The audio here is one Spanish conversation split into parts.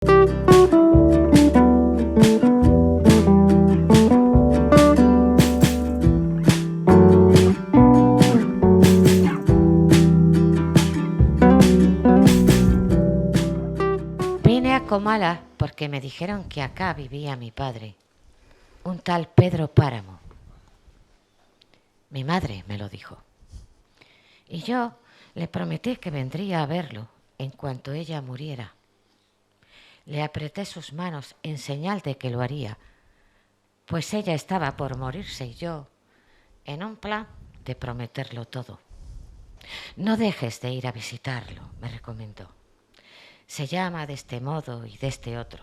Vine a Comala porque me dijeron que acá vivía mi padre, un tal Pedro Páramo. Mi madre me lo dijo. Y yo le prometí que vendría a verlo en cuanto ella muriera. Le apreté sus manos en señal de que lo haría, pues ella estaba por morirse y yo en un plan de prometerlo todo. No dejes de ir a visitarlo, me recomendó. Se llama de este modo y de este otro.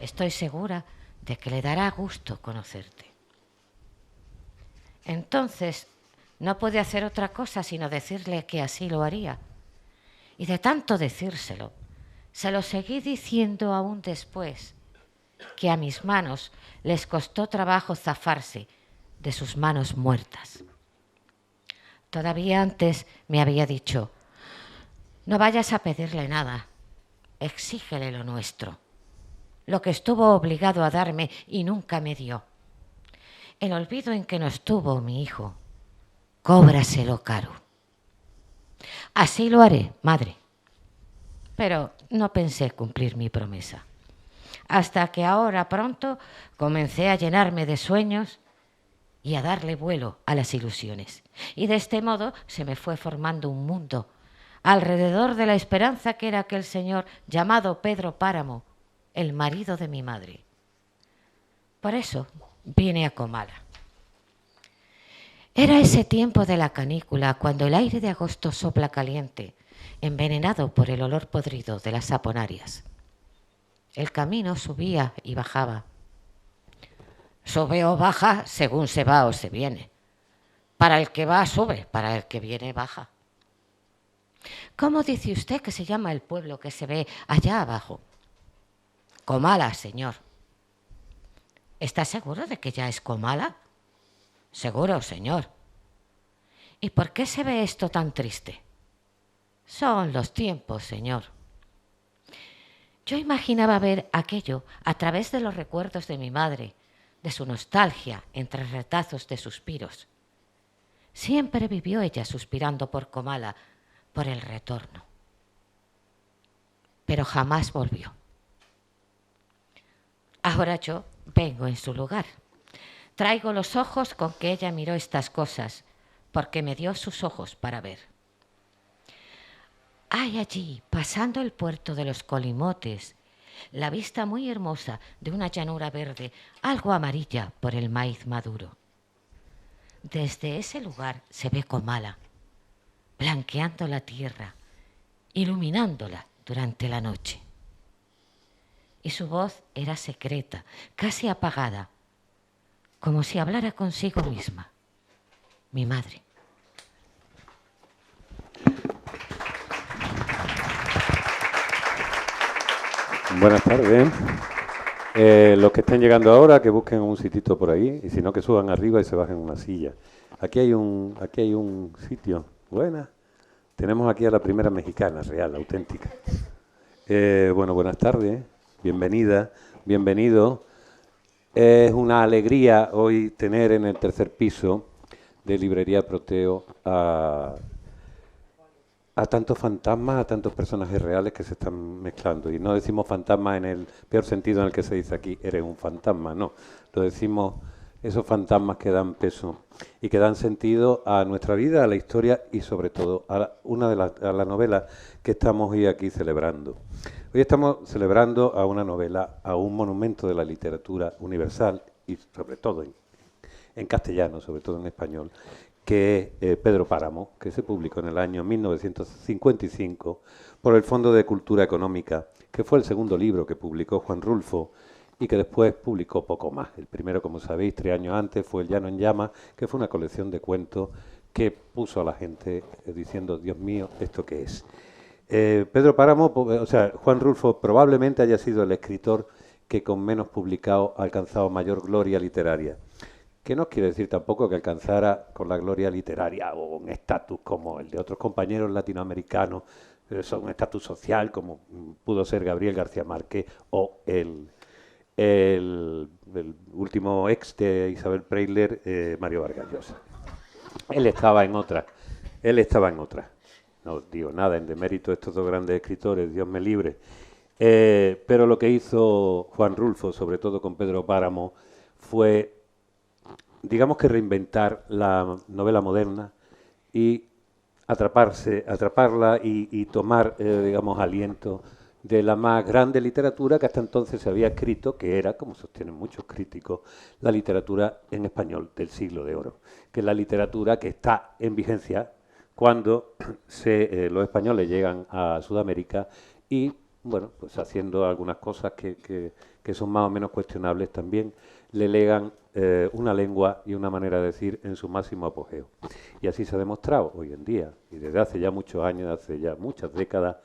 Estoy segura de que le dará gusto conocerte. Entonces no pude hacer otra cosa sino decirle que así lo haría. Y de tanto decírselo, se lo seguí diciendo aún después, que a mis manos les costó trabajo zafarse de sus manos muertas. Todavía antes me había dicho: no vayas a pedirle nada, exígele lo nuestro, lo que estuvo obligado a darme y nunca me dio. El olvido en que nos tuvo mi hijo, cóbraselo caro. Así lo haré, madre. Pero no pensé cumplir mi promesa, hasta que ahora pronto comencé a llenarme de sueños y a darle vuelo a las ilusiones. Y de este modo se me fue formando un mundo alrededor de la esperanza que era aquel señor llamado Pedro Páramo, el marido de mi madre. Por eso vine a Comala. Era ese tiempo de la canícula, cuando el aire de agosto sopla caliente, envenenado por el olor podrido de las saponarias. El camino subía y bajaba. Sube o baja según se va o se viene. Para el que va sube, para el que viene baja. ¿Cómo dice usted que se llama el pueblo que se ve allá abajo? Comala, señor. ¿Está seguro de que ya es Comala? Seguro, señor. ¿Y por qué se ve esto tan triste? Son los tiempos, señor. Yo imaginaba ver aquello a través de los recuerdos de mi madre, de su nostalgia entre retazos de suspiros. Siempre vivió ella suspirando por Comala, por el retorno. Pero jamás volvió. Ahora yo vengo en su lugar. Traigo los ojos con que ella miró estas cosas, porque me dio sus ojos para ver. Hay allí, pasando el puerto de los Colimotes, la vista muy hermosa de una llanura verde, algo amarilla por el maíz maduro. Desde ese lugar se ve Comala, blanqueando la tierra, iluminándola durante la noche. Y su voz era secreta, casi apagada, como si hablara consigo misma, mi madre. Buenas tardes. Los que estén llegando ahora, que busquen un sitito por ahí, y si no, que suban arriba y se bajen una silla. Aquí hay un sitio. Buena. Tenemos aquí a la primera mexicana, real, auténtica. Bueno, buenas tardes. Bienvenida, bienvenido. Es una alegría hoy tener en el tercer piso de Librería Proteo a tantos fantasmas, a tantos personajes reales que se están mezclando. Y no decimos fantasmas en el peor sentido en el que se dice aquí, eres un fantasma, no. Lo decimos esos fantasmas que dan peso y que dan sentido a nuestra vida, a la historia y sobre todo a las novelas que estamos hoy aquí celebrando. Hoy estamos celebrando a una novela, a un monumento de la literatura universal y sobre todo en castellano, sobre todo en español, que es Pedro Páramo, que se publicó en el año 1955 por el Fondo de Cultura Económica, que fue el segundo libro que publicó Juan Rulfo y que después publicó poco más. El primero, como sabéis, 3 años antes, fue El Llano en Llamas, que fue una colección de cuentos que puso a la gente diciendo, Dios mío, ¿esto qué es? Pedro Páramo, Juan Rulfo probablemente haya sido el escritor que con menos publicado ha alcanzado mayor gloria literaria. Que no quiere decir tampoco que alcanzara con la gloria literaria o un estatus como el de otros compañeros latinoamericanos un estatus social como pudo ser Gabriel García Márquez o el último ex de Isabel Preisler, Mario Vargas Llosa. Él estaba en otra. No digo nada en demérito de estos dos grandes escritores, Dios me libre. Pero lo que hizo Juan Rulfo, sobre todo con Pedro Páramo, fue, digamos que reinventar la novela moderna y atraparla y tomar, digamos, aliento de la más grande literatura que hasta entonces se había escrito, que era, como sostienen muchos críticos, la literatura en español del siglo de oro, que es la literatura que está en vigencia cuando los españoles llegan a Sudamérica y, bueno, pues haciendo algunas cosas que son más o menos cuestionables también, le legan una lengua y una manera de decir en su máximo apogeo. Y así se ha demostrado hoy en día, y desde hace ya muchos años, hace ya muchas décadas,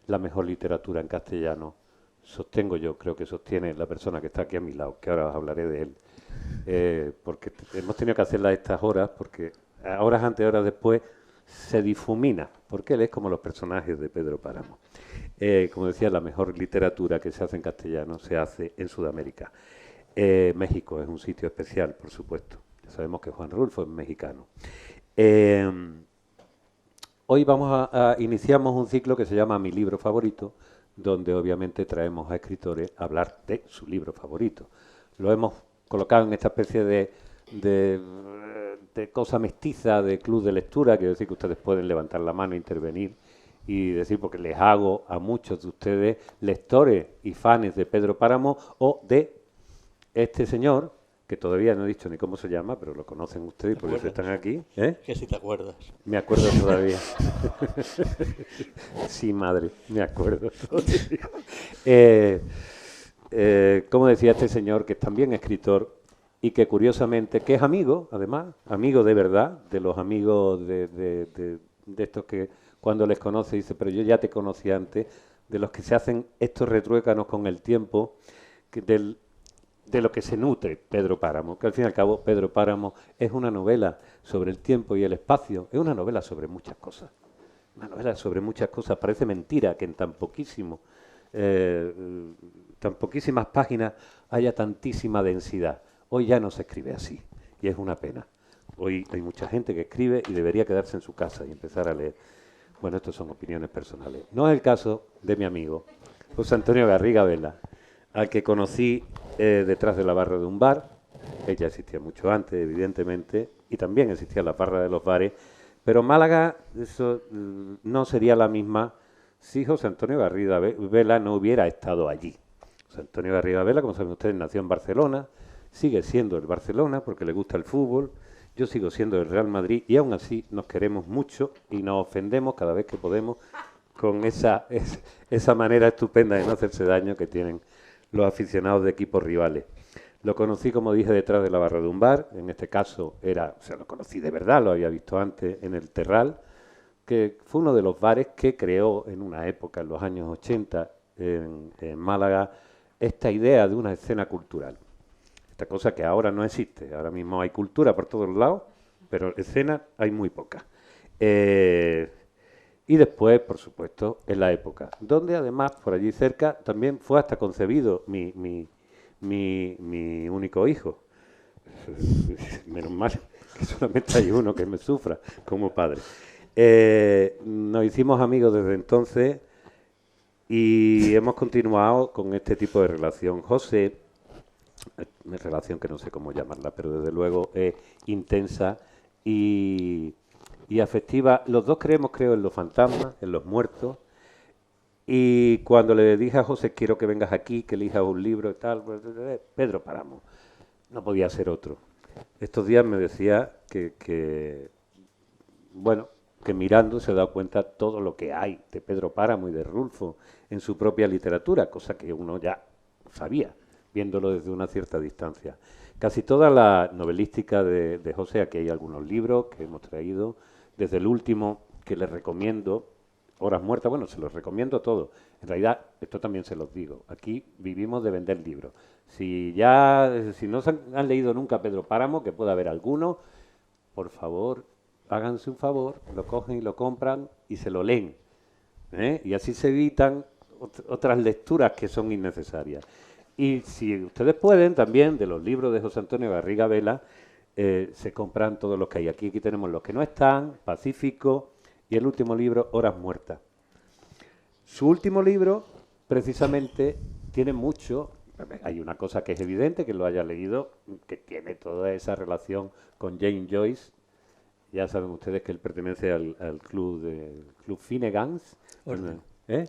la mejor literatura en castellano, sostengo yo, creo que sostiene la persona que está aquí a mi lado, que ahora os hablaré de él, porque hemos tenido que hacerla a estas horas, porque horas antes, horas después, se difumina, porque él es como los personajes de Pedro Páramo. Como decía, la mejor literatura que se hace en castellano se hace en Sudamérica. México es un sitio especial, por supuesto. Ya sabemos que Juan Rulfo es mexicano. Hoy iniciamos un ciclo que se llama Mi libro favorito, donde obviamente traemos a escritores a hablar de su libro favorito. Lo hemos colocado en esta especie de cosa mestiza, de club de lectura, quiero decir que ustedes pueden levantar la mano, intervenir y decir, porque les hago a muchos de ustedes lectores y fans de Pedro Páramo o de este señor, que todavía no he dicho ni cómo se llama, pero lo conocen ustedes y por eso están aquí. Que si te acuerdas. Me acuerdo todavía. Sí, madre, me acuerdo todavía. Como decía este señor, que es también escritor y que curiosamente, que es amigo, además, amigo de verdad, de los amigos de estos que cuando les conoce dice, pero yo ya te conocí antes, de los que se hacen estos retruécanos con el tiempo, de lo que se nutre Pedro Páramo, que al fin y al cabo Pedro Páramo es una novela sobre el tiempo y el espacio, es una novela sobre muchas cosas. Una novela sobre muchas cosas. Parece mentira que en tan poquísimas páginas haya tantísima densidad. Hoy ya no se escribe así y es una pena. Hoy hay mucha gente que escribe y debería quedarse en su casa y empezar a leer. Bueno, estas son opiniones personales. No es el caso de mi amigo José Antonio Garriga Vela, al que conocí detrás de la barra de un bar. Ella existía mucho antes, evidentemente, y también existía la barra de los bares, pero Málaga no sería la misma si José Antonio Garriga Vela no hubiera estado allí. José Antonio Garriga Vela, como saben ustedes, nació en Barcelona, sigue siendo el Barcelona porque le gusta el fútbol, yo sigo siendo el Real Madrid y aún así nos queremos mucho y nos ofendemos cada vez que podemos con esa manera estupenda de no hacerse daño que tienen los aficionados de equipos rivales. Lo conocí, como dije, detrás de la barra de un bar. En este caso lo conocí de verdad, lo había visto antes en el Terral, que fue uno de los bares que creó en una época, en los años 80, en Málaga, esta idea de una escena cultural. Esta cosa que ahora no existe. Ahora mismo hay cultura por todos lados, pero escena hay muy poca. Y después, por supuesto, en la época, donde además, por allí cerca, también fue hasta concebido mi único hijo. Menos mal que solamente hay uno que me sufra como padre. Nos hicimos amigos desde entonces y hemos continuado con este tipo de relación. José, una relación que no sé cómo llamarla, pero desde luego es intensa y afectiva. Los dos creemos, creo, en los fantasmas, en los muertos. Y cuando le dije a José, quiero que vengas aquí, que elijas un libro y tal, Pedro Páramo, no podía ser otro. Estos días me decía que mirando se da cuenta todo lo que hay de Pedro Páramo y de Rulfo en su propia literatura, cosa que uno ya sabía, viéndolo desde una cierta distancia. Casi toda la novelística de José, aquí hay algunos libros que hemos traído, desde el último que les recomiendo, Horas Muertas, bueno, se los recomiendo todo. En realidad, esto también se los digo, aquí vivimos de vender libros. Si no han leído nunca Pedro Páramo, que pueda haber alguno, por favor, háganse un favor, lo cogen y lo compran y se lo leen. Y así se evitan otras lecturas que son innecesarias. Y si ustedes pueden, también de los libros de José Antonio Garriga Vela, se compran todos los que hay aquí. Aquí tenemos los que no están, Pacífico, y el último libro, Horas Muertas. Su último libro, precisamente, tiene mucho. Hay una cosa que es evidente, que lo haya leído, que tiene toda esa relación con James Joyce. Ya saben ustedes que él pertenece al club Finnegans. Orden.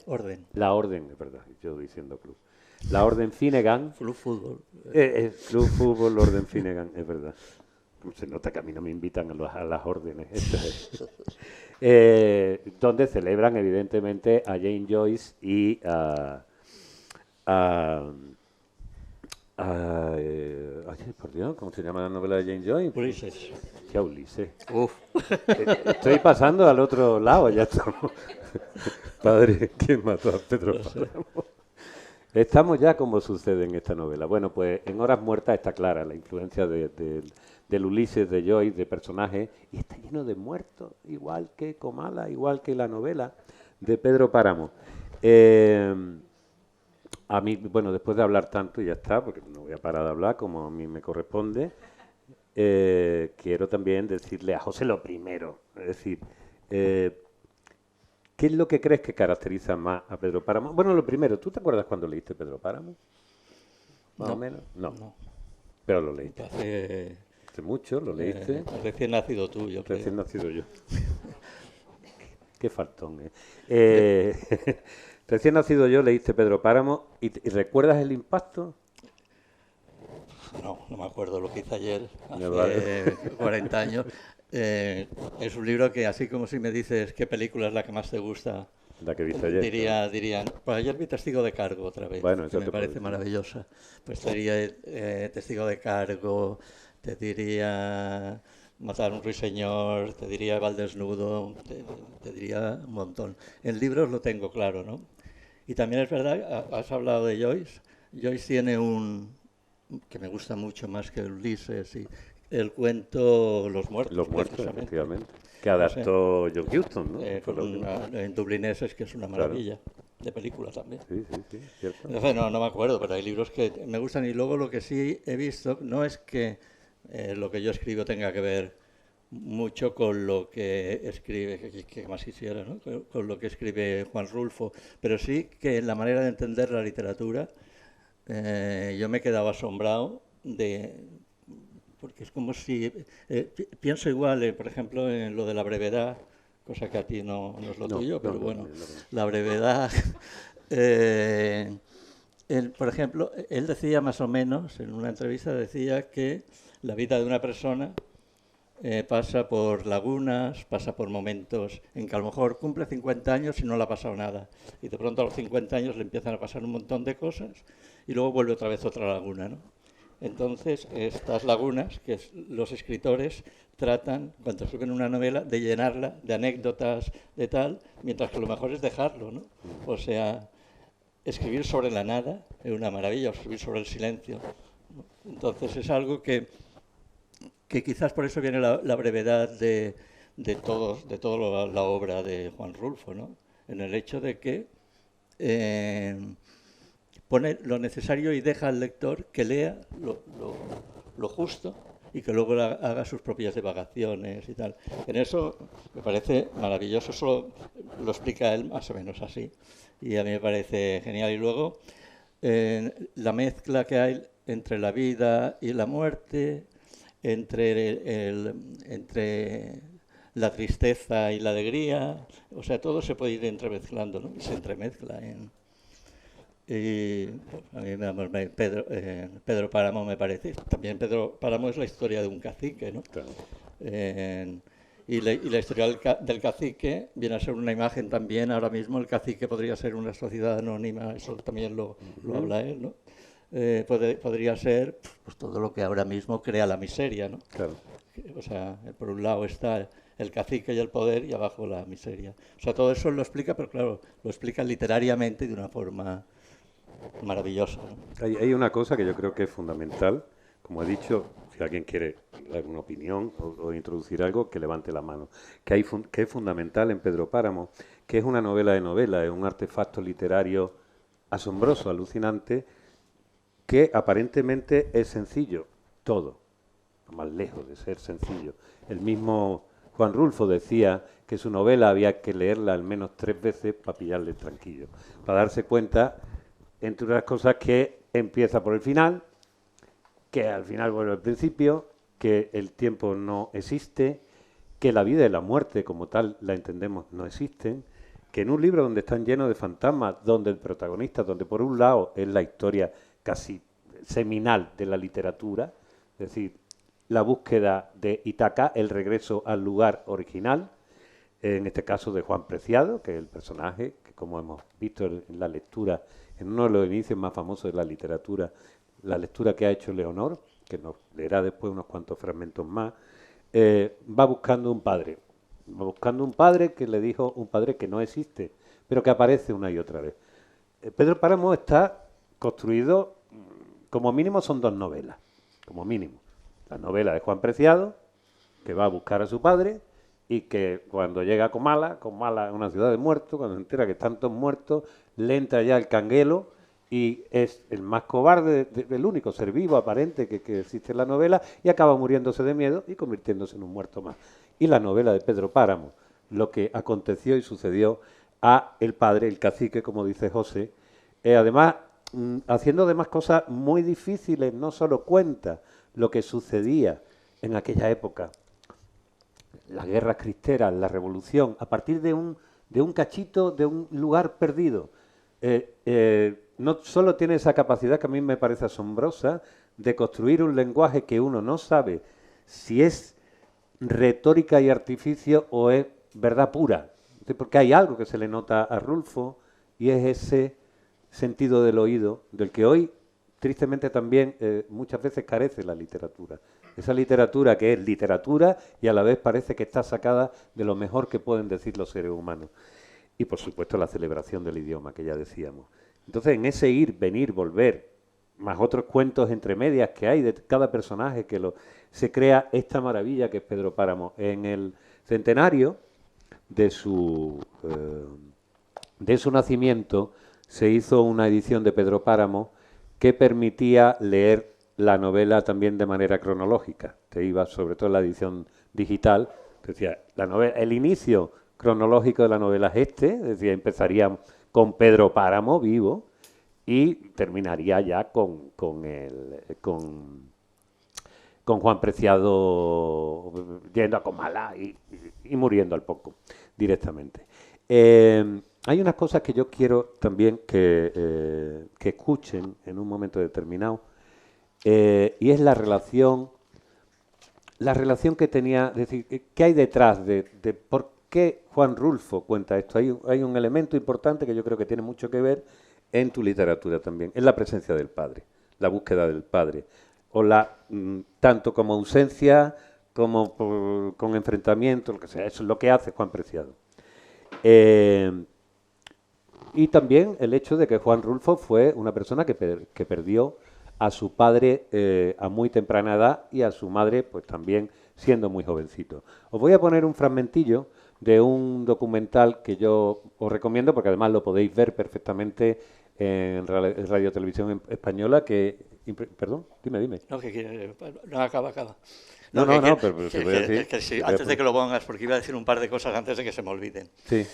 Orden. La Orden, es verdad, yo diciendo club. La Orden Finnegan. Club Fútbol. Club Fútbol, Orden Finnegan, es verdad. Se nota que a mí no me invitan a las órdenes. Donde celebran, evidentemente, a James Joyce y ay, por Dios, ¿cómo se llama la novela de James Joyce? Ulises. Ya, Ulises. Uf. Estoy pasando al otro lado, ya estamos. Padre, ¿quién mató a Pedro Páramo? Estamos ya como sucede en esta novela. Bueno, pues en Horas Muertas está clara la influencia del Ulises de Joyce, de personajes, y está lleno de muertos, igual que Comala, igual que la novela de Pedro Páramo. A mí, bueno, después de hablar tanto, y ya está, porque no voy a parar de hablar como a mí me corresponde, quiero también decirle a José lo primero, es decir, ¿qué es lo que crees que caracteriza más a Pedro Páramo? Bueno, lo primero, ¿tú te acuerdas cuando leíste Pedro Páramo? ¿Más o menos? No. Pero lo leíste. Hace mucho, lo leíste. Recién nacido tú, yo creo. Recién nacido yo. Qué faltón, Recién nacido yo, leíste Pedro Páramo y ¿recuerdas el impacto? No me acuerdo lo que hice ayer, hace 40 años. Es un libro que, así como si me dices qué película es la que más te gusta, la que viste ayer, dirían, pues ayer vi Testigo de Cargo otra vez, bueno, que me parece maravillosa. Pues te diría Testigo de Cargo, te diría Matar a un ruiseñor, te diría Val desnudo, te diría un montón. En libros lo tengo claro, ¿no? Y también es verdad, has hablado de Joyce. Joyce tiene que me gusta mucho más que Ulises, y el cuento Los Muertos. Los Muertos, efectivamente. Que adaptó John Huston, ¿no? En Dublineses, que es una maravilla. Claro. De película también. Sí, cierto. Entonces, no me acuerdo, pero hay libros que me gustan. Y luego lo que sí he visto, no es que lo que yo escribo tenga que ver mucho con lo que escribe, que más quisiera, ¿no? Con lo que escribe Juan Rulfo, pero sí que en la manera de entender la literatura yo me he quedado asombrado porque es como si pienso igual, por ejemplo, en lo de la brevedad, cosa que a ti no es lo tuyo, pero bueno, la brevedad. Por ejemplo, él decía más o menos, en una entrevista decía que la vida de una persona pasa por lagunas, pasa por momentos en que a lo mejor cumple 50 años y no le ha pasado nada. Y de pronto a los 50 años le empiezan a pasar un montón de cosas y luego vuelve otra vez otra laguna, ¿no? Entonces, estas lagunas que los escritores tratan, cuando escriben una novela, de llenarla de anécdotas, de tal, mientras que lo mejor es dejarlo, ¿no? O sea, escribir sobre la nada es una maravilla, o escribir sobre el silencio. Entonces, es algo que quizás por eso viene la brevedad de toda la obra de Juan Rulfo, ¿no? En el hecho de que pone lo necesario y deja al lector que lea lo justo y que luego haga sus propias divagaciones y tal. En eso me parece maravilloso, eso lo explica él más o menos así, y a mí me parece genial. Y luego la mezcla que hay entre la vida y la muerte, entre la tristeza y la alegría, o sea, todo se puede ir entremezclando, ¿no? Y se entremezcla y a mí Pedro Páramo me parece. También Pedro Páramo es la historia de un cacique, ¿no? Claro. Y la historia del cacique viene a ser una imagen también. Ahora mismo el cacique podría ser una sociedad anónima, eso también lo habla él, ¿no? Podría ser pues, todo lo que ahora mismo crea la miseria, ¿no? Claro. O sea, por un lado está el cacique y el poder y abajo la miseria. O sea, todo eso lo explica, pero claro, lo explica literariamente de una forma maravillosa, ¿no? Hay una cosa que yo creo que es fundamental, como he dicho, si alguien quiere alguna opinión o introducir algo, que levante la mano. Que es fundamental en Pedro Páramo, que es una novela de novela, es un artefacto literario asombroso, alucinante, que aparentemente es sencillo, todo, más lejos de ser sencillo. El mismo Juan Rulfo decía que su novela había que leerla al menos 3 veces para pillarle el tranquillo, para darse cuenta, entre otras cosas, que empieza por el final, que al final vuelve al principio, que el tiempo no existe, que la vida y la muerte como tal la entendemos no existen, que en un libro donde están llenos de fantasmas, donde el protagonista, donde por un lado es la historia casi seminal de la literatura, es decir, la búsqueda de Ítaca, el regreso al lugar original, en este caso de Juan Preciado, que es el personaje que, como hemos visto en la lectura, en uno de los inicios más famosos de la literatura, la lectura que ha hecho Leonor, que nos leerá después unos cuantos fragmentos más, va buscando un padre. Va buscando un padre que le dijo, un padre que no existe, pero que aparece una y otra vez. Pedro Páramo está construido, como mínimo son 2 novelas, como mínimo. La novela de Juan Preciado, que va a buscar a su padre, y que cuando llega a Comala es una ciudad de muertos, cuando se entera que están todos muertos, le entra ya el canguelo y es el más cobarde, el único ser vivo aparente que existe en la novela, y acaba muriéndose de miedo y convirtiéndose en un muerto más. Y la novela de Pedro Páramo, lo que aconteció y sucedió a el padre, el cacique, como dice José, además haciendo además cosas muy difíciles, no solo cuenta lo que sucedía en aquella época, las guerras cristeras, la revolución, a partir de un cachito, de un lugar perdido. No solo tiene esa capacidad que a mí me parece asombrosa de construir un lenguaje que uno no sabe si es retórica y artificio o es verdad pura. Porque hay algo que se le nota a Rulfo y es ese sentido del oído, del que hoy, tristemente también, muchas veces carece la literatura. Esa literatura que es literatura y a la vez parece que está sacada de lo mejor que pueden decir los seres humanos. Y, por supuesto, la celebración del idioma, que ya decíamos. Entonces, en ese ir, venir, volver, más otros cuentos entre medias que hay de cada personaje, se crea esta maravilla que es Pedro Páramo. En el centenario de su nacimiento se hizo una edición de Pedro Páramo que permitía leer la novela también de manera cronológica. Te iba, sobre todo en la edición digital, decía, la novela, el inicio cronológico de la novela es es decir, empezaría con Pedro Páramo vivo y terminaría ya con Juan Preciado yendo a Comala y muriendo al poco, directamente. Hay unas cosas que yo quiero también que escuchen en un momento determinado, y es la relación que tenía, es decir, ¿qué hay detrás de por qué Juan Rulfo cuenta esto? Hay un elemento importante que yo creo que tiene mucho que ver en tu literatura también, es la presencia del padre, la búsqueda del padre, o tanto como ausencia como con enfrentamiento, lo que sea, eso es lo que hace Juan Preciado. Y también el hecho de que Juan Rulfo fue una persona que perdió a su padre a muy temprana edad y a su madre pues también siendo muy jovencito. Os voy a poner un fragmentillo de un documental que yo os recomiendo porque además lo podéis ver perfectamente en Radio Televisión Española perdón, dime. No, acaba. Pero se puede decir. Que sí, antes de que lo pongas, porque iba a decir un par de cosas antes de que se me olviden. Sí.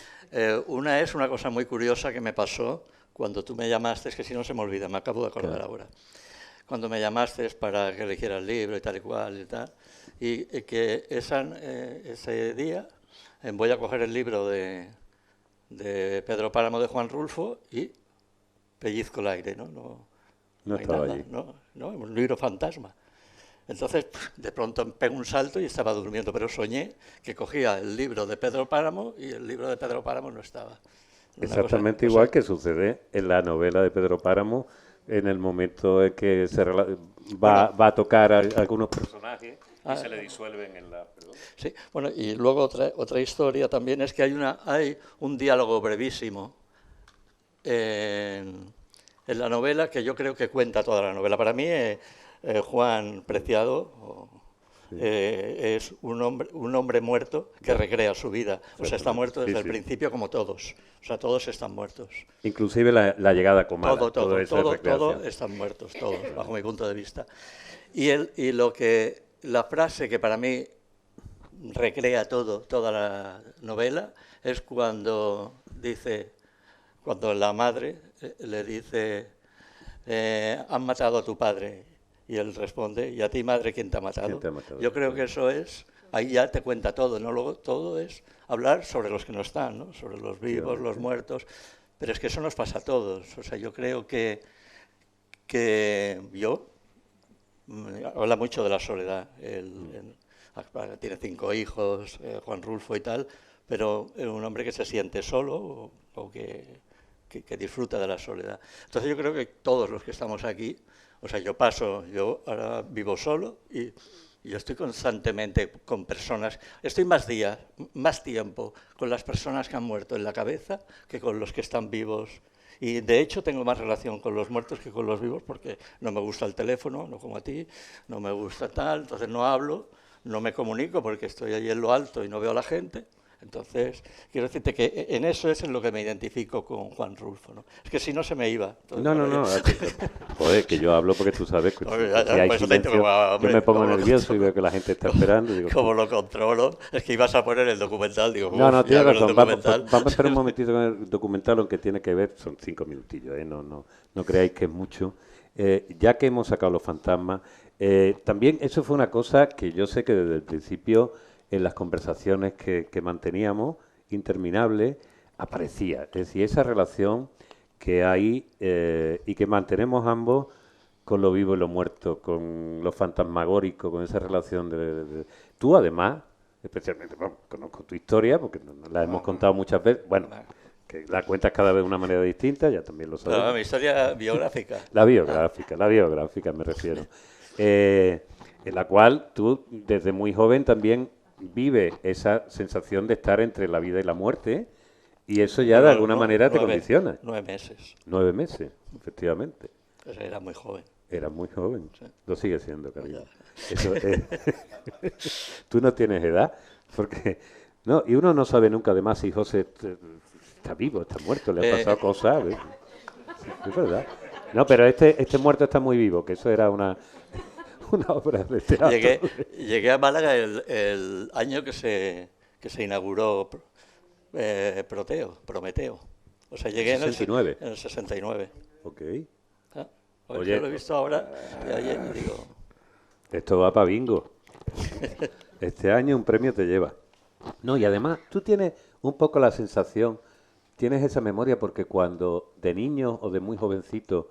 Una es una cosa muy curiosa que me pasó cuando tú me llamaste, es que si no se me olvida, me acabo de acordar ahora. Cuando me llamaste para que eligiera el libro y tal y cual y tal, y que ese día voy a coger el libro de Pedro Páramo de Juan Rulfo y pellizco el aire, No estaba nada, allí. no, un libro fantasma. Entonces, de pronto pego un salto y estaba durmiendo, pero soñé que cogía el libro de Pedro Páramo y el libro de Pedro Páramo no estaba. Exactamente igual que sucede en la novela de Pedro Páramo, en el momento en que va a tocar a algunos personajes y se le disuelven en la... Perdón. Sí, bueno, y luego otra historia también es que hay un diálogo brevísimo en la novela que yo creo que cuenta toda la novela. Para mí, Juan Preciado es un hombre muerto que recrea su vida. O sea, está muerto desde el principio como todos. O sea, todos están muertos. Inclusive la llegada a Comala. Todo están muertos, todos, bajo mi punto de vista. Y la frase que para mí recrea toda la novela, es cuando la madre le dice, han matado a tu padre, y él responde, ¿y a ti, madre, quién te ha matado? ¿Quién te ha matado? Yo creo que eso es, ahí ya te cuenta todo, ¿no? Luego todo es hablar sobre los que no están, ¿no? Sobre los vivos, los muertos, pero es que eso nos pasa a todos. O sea, yo creo que habla mucho de la soledad. Tiene 5 hijos, Juan Rulfo y tal, pero es un hombre que se siente solo o que disfruta de la soledad. Entonces yo creo que todos los que estamos aquí, o sea, yo ahora vivo solo y yo estoy constantemente con personas, estoy más tiempo con las personas que han muerto en la cabeza que con los que están vivos. Y de hecho tengo más relación con los muertos que con los vivos, porque no me gusta el teléfono, no como a ti, no me gusta tal, entonces no hablo, no me comunico porque estoy ahí en lo alto y no veo a la gente. Entonces, quiero decirte que en eso es en lo que me identifico con Juan Rulfo, ¿no? Es que si no se me iba. No. Joder, que yo hablo porque tú sabes que si hay silencio, yo me pongo nervioso y veo que la gente está esperando. Digo, ¿cómo lo controlo? Es que ibas a poner el documental. Digo, no, tienes razón. Vamos a esperar un momentito con el documental, aunque tiene que ver, son 5 minutillos, no creáis que es mucho. Ya que hemos sacado los fantasmas, también eso fue una cosa que yo sé que desde el principio, en las conversaciones que manteníamos, interminables, aparecía. Es decir, esa relación que hay y que mantenemos ambos con lo vivo y lo muerto, con lo fantasmagórico, con esa relación Tú, además, especialmente, conozco tu historia, porque la hemos contado muchas veces, bueno, que la cuentas cada vez de una manera distinta, ya también lo sabes. No, mi historia biográfica. La biográfica me refiero. En la cual tú, desde muy joven, también vive esa sensación de estar entre la vida y la muerte, y eso ya de alguna manera te condiciona. 9 meses. 9 meses, efectivamente. Pues era muy joven. Era muy joven. Sí. Lo sigue siendo, cariño. Eso Tú no tienes edad, porque no, y uno no sabe nunca además si José está vivo, está muerto, le han pasado cosas, ¿ves? Sí, es verdad. No, pero este muerto está muy vivo, que eso era una obra de teatro. Llegué a Málaga el año que se inauguró Prometeo. O sea, llegué en el 69. Ok. Oye, yo lo he visto ahora y ayer digo... Esto va para bingo. Este año un premio te lleva. No, y además tú tienes un poco la sensación, tienes esa memoria, porque cuando de niños o de muy jovencitos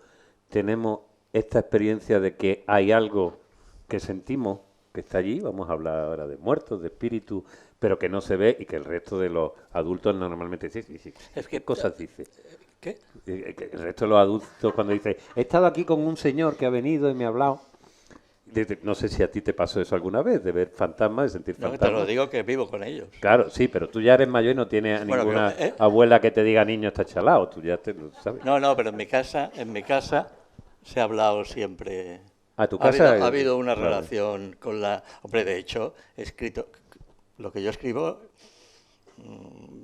tenemos esta experiencia de que hay algo que sentimos que está allí, vamos a hablar ahora de muertos, de espíritus, pero que no se ve y que el resto de los adultos normalmente dicen, ¿qué cosas dice? ¿Qué? El resto de los adultos cuando dice, he estado aquí con un señor que ha venido y me ha hablado. No sé si a ti te pasó eso alguna vez, de ver fantasmas, de sentir fantasmas. No, te lo digo que vivo con ellos. Claro, sí, pero tú ya eres mayor y no tienes ninguna abuela que te diga, niño, está chalado, tú ya lo sabes. No, pero en mi casa se ha hablado siempre. ¿Tu casa? Ha habido una relación con la... Hombre, de hecho, he escrito... Lo que yo escribo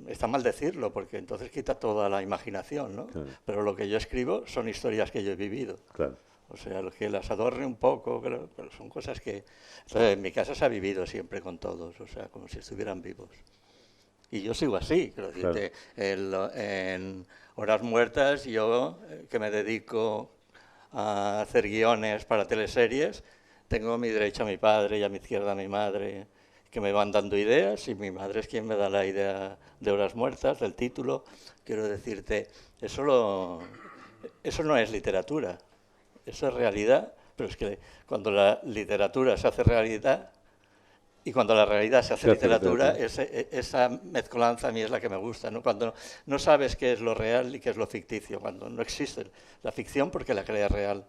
está mal decirlo, porque entonces quita toda la imaginación, ¿no? Claro. Pero lo que yo escribo son historias que yo he vivido. Claro. O sea, lo que las adorne un poco, pero son cosas que... Entonces, en mi casa se ha vivido siempre con todos, o sea, como si estuvieran vivos. Y yo sigo así, quiero decirte, en Horas Muertas, yo, que me dedico a hacer guiones para teleseries, tengo a mi derecha a mi padre y a mi izquierda a mi madre, que me van dando ideas, y mi madre es quien me da la idea de Horas Muertas, del título. Quiero decirte, eso no es literatura, eso es realidad, pero es que cuando la literatura se hace realidad y cuando la realidad se hace literatura, esa mezcolanza a mí es la que me gusta, ¿no? Cuando no sabes qué es lo real y qué es lo ficticio, cuando no existe la ficción porque la creas real.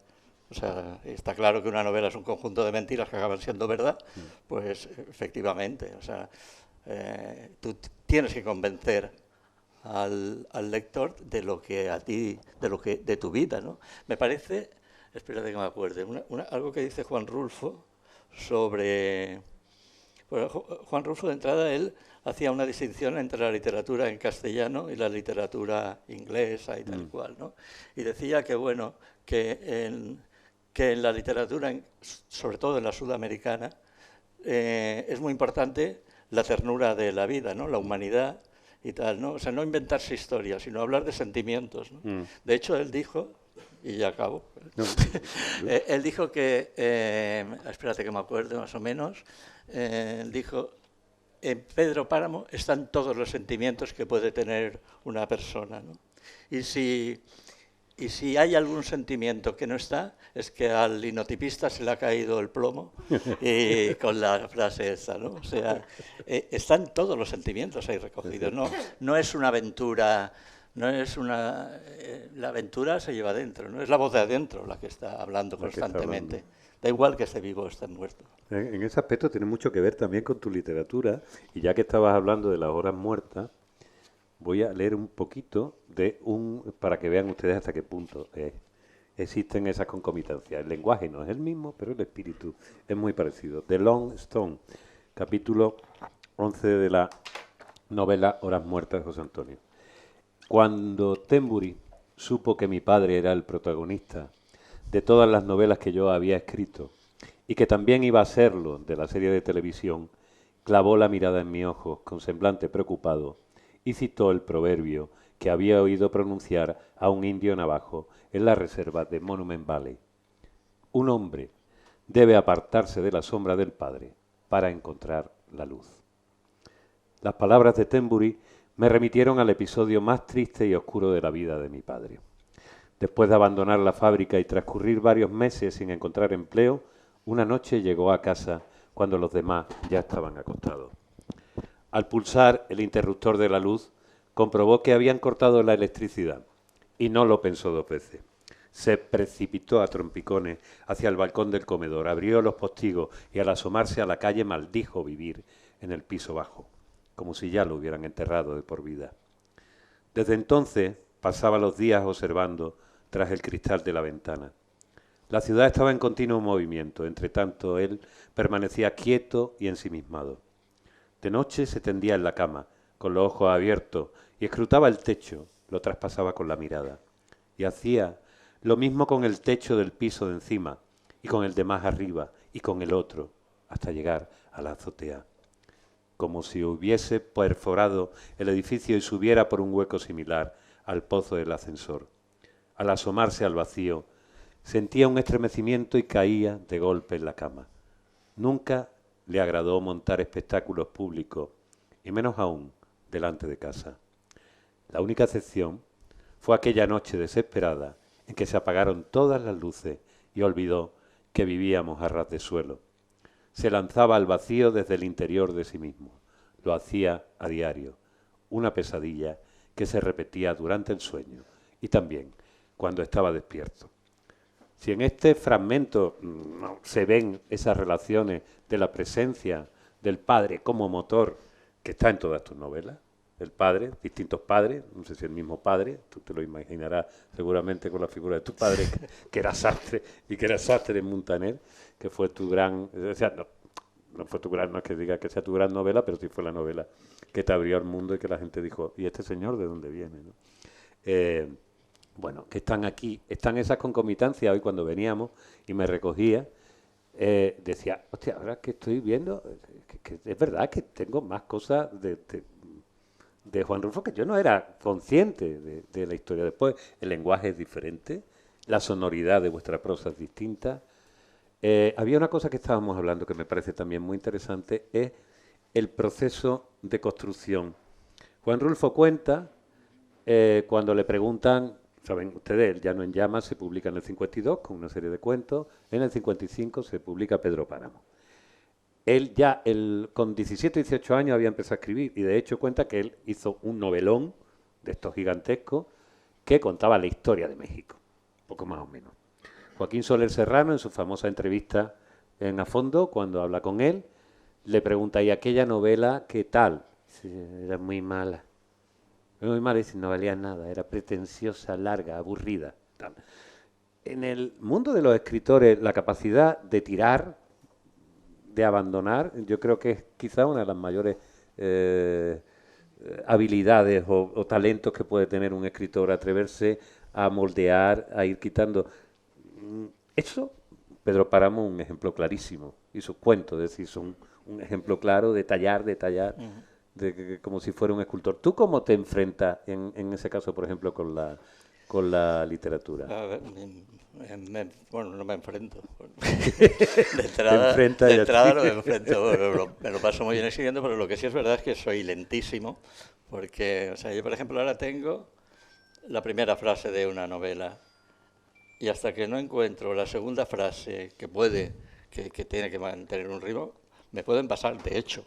O sea, está claro que una novela es un conjunto de mentiras que acaban siendo verdad, pues efectivamente, o sea, tú tienes que convencer al lector de lo que a ti, de tu vida, ¿no? Me parece, espérate que me acuerde, algo que dice Juan Rulfo sobre Pues Juan Rulfo, de entrada, él hacía una distinción entre la literatura en castellano y la literatura inglesa y tal cual, ¿no? Y decía que, bueno, que en la literatura, sobre todo en la sudamericana, es muy importante la ternura de la vida, ¿no? La humanidad y tal, ¿no? O sea, no inventarse historias, sino hablar de sentimientos, ¿no? De hecho, él dijo, y ya acabo, no. Él dijo que, espérate que me acuerde más o menos, dijo, en Pedro Páramo están todos los sentimientos que puede tener una persona, ¿no? Y si hay algún sentimiento que no está, es que al linotipista se le ha caído el plomo y con la frase esta, ¿no? O sea, están todos los sentimientos ahí recogidos, ¿no? No es una aventura, no es una... la aventura se lleva adentro, ¿no? Es la voz de adentro la que está hablando constantemente. Da igual que esté vivo o esté muerto. En ese aspecto tiene mucho que ver también con tu literatura, y ya que estabas hablando de las horas muertas, voy a leer un poquito para que vean ustedes hasta qué punto existen esas concomitancias. El lenguaje no es el mismo, pero el espíritu es muy parecido. The Long Stone, capítulo 11 de la novela Horas Muertas de José Antonio. Cuando Thembury supo que mi padre era el protagonista de todas las novelas que yo había escrito y que también iba a serlo de la serie de televisión, clavó la mirada en mis ojos con semblante preocupado y citó el proverbio que había oído pronunciar a un indio navajo en la reserva de Monument Valley. Un hombre debe apartarse de la sombra del padre para encontrar la luz. Las palabras de Thembury me remitieron al episodio más triste y oscuro de la vida de mi padre. Después de abandonar la fábrica y transcurrir varios meses sin encontrar empleo, una noche llegó a casa cuando los demás ya estaban acostados. Al pulsar el interruptor de la luz, comprobó que habían cortado la electricidad y no lo pensó dos veces. Se precipitó a trompicones hacia el balcón del comedor, abrió los postigos y al asomarse a la calle maldijo vivir en el piso bajo, como si ya lo hubieran enterrado de por vida. Desde entonces pasaba los días observando tras el cristal de la ventana. La ciudad estaba en continuo movimiento, entre tanto él permanecía quieto y ensimismado. De noche se tendía en la cama, con los ojos abiertos, y escrutaba el techo, lo traspasaba con la mirada. Y hacía lo mismo con el techo del piso de encima, y con el de más arriba, y con el otro, hasta llegar a la azotea. Como si hubiese perforado el edificio y subiera por un hueco similar al pozo del ascensor. Al asomarse al vacío, sentía un estremecimiento y caía de golpe en la cama. Nunca le agradó montar espectáculos públicos, y menos aún delante de casa. La única excepción fue aquella noche desesperada en que se apagaron todas las luces y olvidó que vivíamos a ras de suelo. Se lanzaba al vacío desde el interior de sí mismo. Lo hacía a diario, una pesadilla que se repetía durante el sueño y también cuando estaba despierto. Si en este fragmento se ven esas relaciones de la presencia del padre como motor que está en todas tus novelas, el padre, distintos padres, no sé si el mismo padre, tú te lo imaginarás seguramente con la figura de tu padre, que era Sartre, y que era Sartre en Montaner, que fue tu gran, o sea, no fue tu gran, no es que diga que sea tu gran novela, pero sí fue la novela que te abrió al mundo y que la gente dijo, ¿y este señor de dónde viene? ¿No? Bueno, que están aquí, están esas concomitancias. Hoy cuando veníamos y me recogía, decía, hostia, ahora que estoy viendo, que es verdad que tengo más cosas de Juan Rulfo que yo no era consciente de la historia. Después, el lenguaje es diferente, la sonoridad de vuestra prosa es distinta. Había una cosa que estábamos hablando que me parece también muy interesante, es el proceso de construcción. Juan Rulfo cuenta, cuando le preguntan, saben ustedes, El Llano en Llamas se publica en el 52 con una serie de cuentos, en el 55 se publica Pedro Páramo. Él ya con 17 o 18 años había empezado a escribir y de hecho cuenta que él hizo un novelón de estos gigantescos que contaba la historia de México, poco más o menos. Joaquín Soler Serrano, en su famosa entrevista en A Fondo, cuando habla con él, le pregunta, ¿y aquella novela qué tal? Dice, era muy mala. Muy mala, dice, no valía nada, era pretenciosa, larga, aburrida. Tal. En el mundo de los escritores, la capacidad de tirar de abandonar, yo creo que es quizá una de las mayores habilidades o talentos que puede tener un escritor, atreverse a moldear, a ir quitando. Eso, Pedro Páramo, un ejemplo clarísimo, y sus cuentos, es decir, son un ejemplo claro de tallar, como si fuera un escultor. ¿Tú cómo te enfrentas en ese caso, por ejemplo, con la literatura? A ver, bueno, no me enfrento. Te De entrada no me enfrento. Me lo paso muy bien escribiendo, pero lo que sí es verdad es que soy lentísimo, porque, o sea, yo, por ejemplo, ahora tengo la primera frase de una novela, y hasta que no encuentro la segunda frase que tiene que mantener un ritmo, me pueden pasar, de hecho,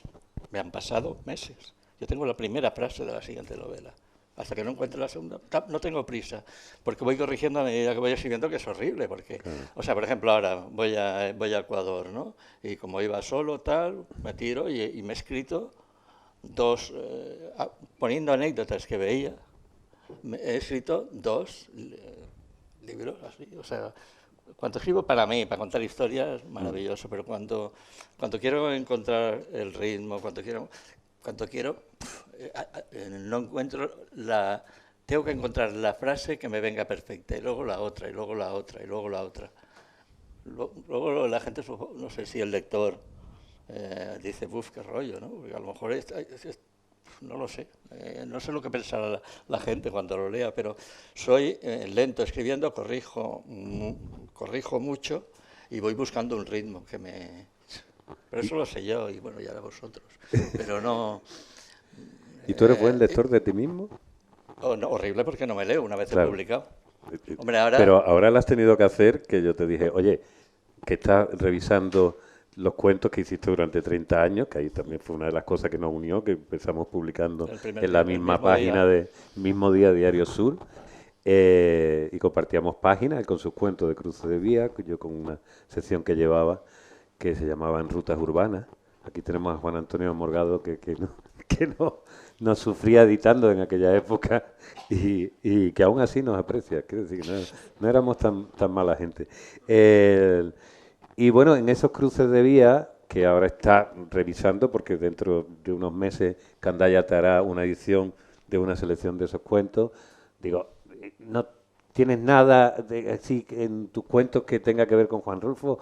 me han pasado meses. Yo tengo la primera frase de la siguiente novela. Hasta que no encuentre la segunda, no tengo prisa, porque voy corrigiendo a medida que voy escribiendo, que es horrible, porque, o sea, por ejemplo, ahora voy a Ecuador, ¿no? Y como iba solo, tal, me tiro y me he escrito poniendo anécdotas que veía, he escrito dos libros así, o sea, cuando escribo para mí, para contar historias, maravilloso, pero cuando quiero encontrar el ritmo, cuando quiero no encuentro tengo que encontrar la frase que me venga perfecta, y luego la otra, y luego la otra, y luego la otra. Luego la gente, no sé si el lector dice, uff, qué rollo, ¿no? Porque a lo mejor no lo sé, no sé lo que pensará la gente cuando lo lea, pero soy lento escribiendo, corrijo mucho y voy buscando un ritmo que me... Pero eso lo sé yo y bueno, ya de vosotros. Pero no... ¿Y tú eres buen lector de ti mismo? No, horrible porque no me leo una vez Claro. he publicado. Hombre, pero ahora lo has tenido que hacer, que yo te dije, oye, que estás revisando los cuentos que hiciste durante 30 años, que ahí también fue una de las cosas que nos unió, que empezamos publicando en la misma página del mismo día Diario Sur, y compartíamos páginas, él con sus cuentos de cruce de vía, yo con una sección que llevaba que se llamaba En Rutas Urbanas. Aquí tenemos a Juan Antonio Morgado que nos sufría editando en aquella época y que aún así nos aprecia. Quiero decir que no éramos tan mala gente. Y bueno, en esos cruces de vía, que ahora está revisando, porque dentro de unos meses Candaya te hará una edición de una selección de esos cuentos, digo, ¿no tienes nada así en tus cuentos que tenga que ver con Juan Rulfo?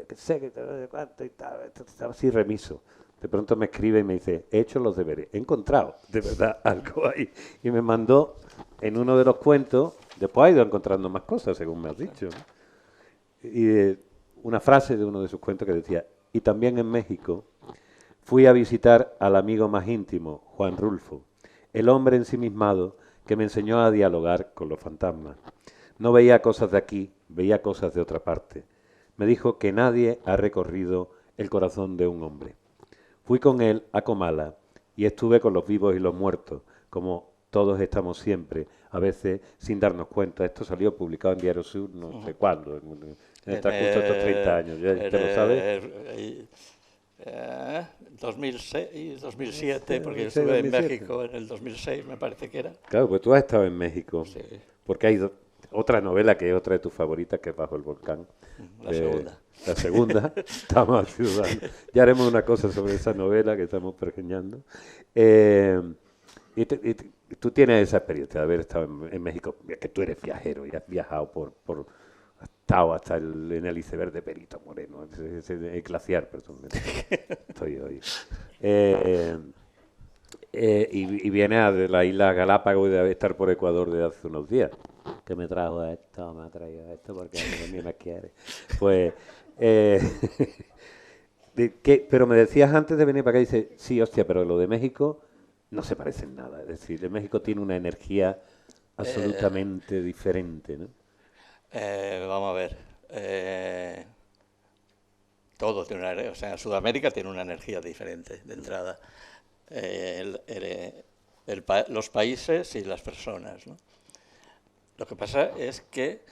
Que sé que cuánto y tal, estaba así remiso. De pronto me escribe y me dice, he hecho los deberes, he encontrado de verdad algo ahí. Y me mandó en uno de los cuentos, después ha ido encontrando más cosas, según me has dicho, ¿no? Y una frase de uno de sus cuentos que decía, y también en México fui a visitar al amigo más íntimo, Juan Rulfo, el hombre ensimismado que me enseñó a dialogar con los fantasmas. No veía cosas de aquí, veía cosas de otra parte. Me dijo que nadie ha recorrido el corazón de un hombre. Fui con él a Comala y estuve con los vivos y los muertos, como todos estamos siempre, a veces sin darnos cuenta. Esto salió publicado en Diario Sur, no sé cuándo, en el transcurso de estos 30 años. ¿Ya te lo sabes? 2006, 2007, porque yo estuve en México en el 2006, me parece que era. Claro, pues tú has estado en México, sí. Porque hay otra novela que es otra de tus favoritas, que es Bajo el Volcán. La segunda. La segunda, estamos al ciudadano. Ya haremos una cosa sobre esa novela que estamos pergeñando. Y tú tienes esa experiencia de haber estado en México, que tú eres viajero y has viajado has estado hasta en el iceberg de Perito Moreno, el glaciar, perdón. Estoy hoy. Y viene de la isla Galápagos y debe estar por Ecuador desde hace unos días. Que me trajo esto, me ha traído esto porque a mí me quiere. Pues, pero me decías antes de venir para acá, dice, sí, hostia, pero lo de México no se parece en nada. Es decir, de México tiene una energía absolutamente diferente, ¿no? Vamos a ver. Todo tiene una energía, o sea, Sudamérica tiene una energía diferente de entrada. Los países y las personas, ¿no? Lo que pasa es que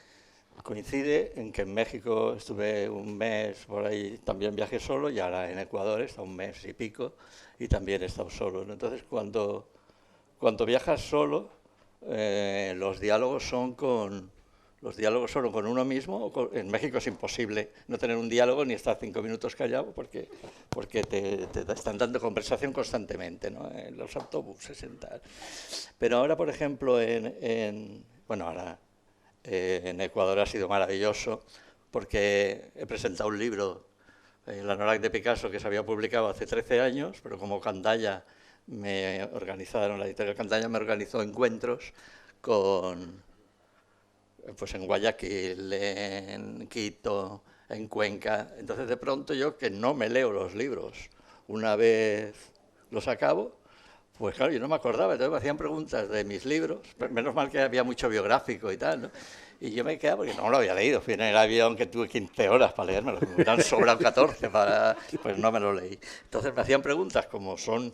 coincide en que en México estuve un mes por ahí, también viajé solo, y ahora en Ecuador está un mes y pico y también he estado solo, ¿no? Entonces, cuando viajas solo, los diálogos son con Los diálogos solo con uno mismo. En México es imposible no tener un diálogo ni estar 5 minutos callado porque te están dando conversación constantemente, ¿no? En los autobuses, en tal. Pero ahora, por ejemplo, en Ecuador ha sido maravilloso porque he presentado un libro, La Norac de Picasso, que se había publicado hace 13 años, pero como Candaya la editorial Candaya me organizó encuentros pues en Guayaquil, en Quito, en Cuenca. Entonces, de pronto yo, que no me leo los libros, una vez los acabo, pues claro, yo no me acordaba, entonces me hacían preguntas de mis libros, menos mal que había mucho biográfico y tal, ¿no? Y yo me quedaba porque no lo había leído, fui en el avión que tuve 15 horas para leérmelo, me hubieran sobrado 14 pues no me lo leí. Entonces me hacían preguntas como son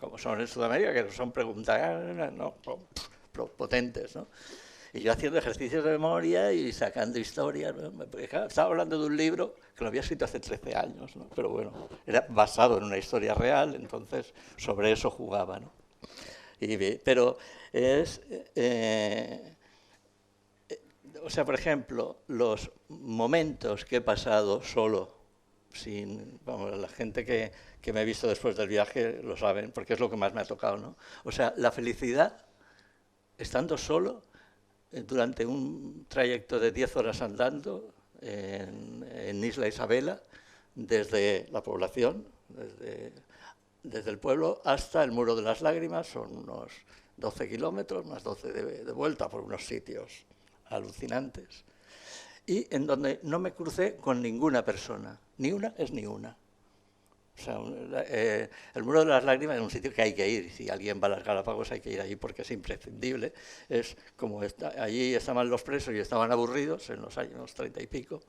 en Sudamérica, que son preguntas potentes, ¿no? Y yo haciendo ejercicios de memoria y sacando historias, ¿no? Porque, claro, estaba hablando de un libro que lo había escrito hace 13 años, ¿no? Pero bueno, era basado en una historia real, entonces sobre eso jugaba, ¿no? Pero es... o sea, por ejemplo, los momentos que he pasado solo, la gente que me he visto después del viaje lo saben, porque es lo que más me ha tocado, ¿no? O sea, la felicidad, estando solo, durante un trayecto de 10 horas andando en Isla Isabela, desde la población, desde el pueblo hasta el Muro de las Lágrimas, son unos 12 kilómetros, más 12 de vuelta por unos sitios alucinantes, y en donde no me crucé con ninguna persona, ni una es ni una. O sea, el Muro de las Lágrimas es un sitio que hay que ir. Si alguien va a las Galápagos hay que ir allí porque es imprescindible. Es como allí estaban los presos y estaban aburridos en los años 30 y pico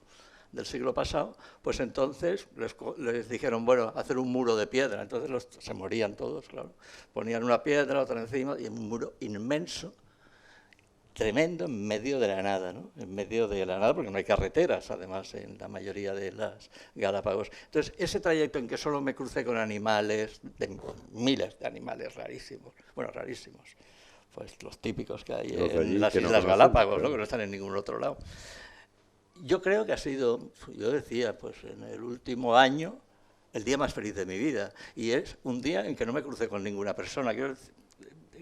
del siglo pasado, pues entonces les dijeron, bueno, hacer un muro de piedra. Entonces se morían todos, claro. Ponían una piedra, otra encima, y un muro inmenso, tremendo, en medio de la nada, ¿no? En medio de la nada, porque no hay carreteras, además, en la mayoría de las Galápagos. Entonces, ese trayecto en que solo me crucé con animales, miles de animales rarísimos, pues los típicos que hay en las Islas Galápagos, ¿no? Que no están en ningún otro lado. Yo creo que ha sido, yo decía, pues en el último año, el día más feliz de mi vida. Y es un día en que no me crucé con ninguna persona.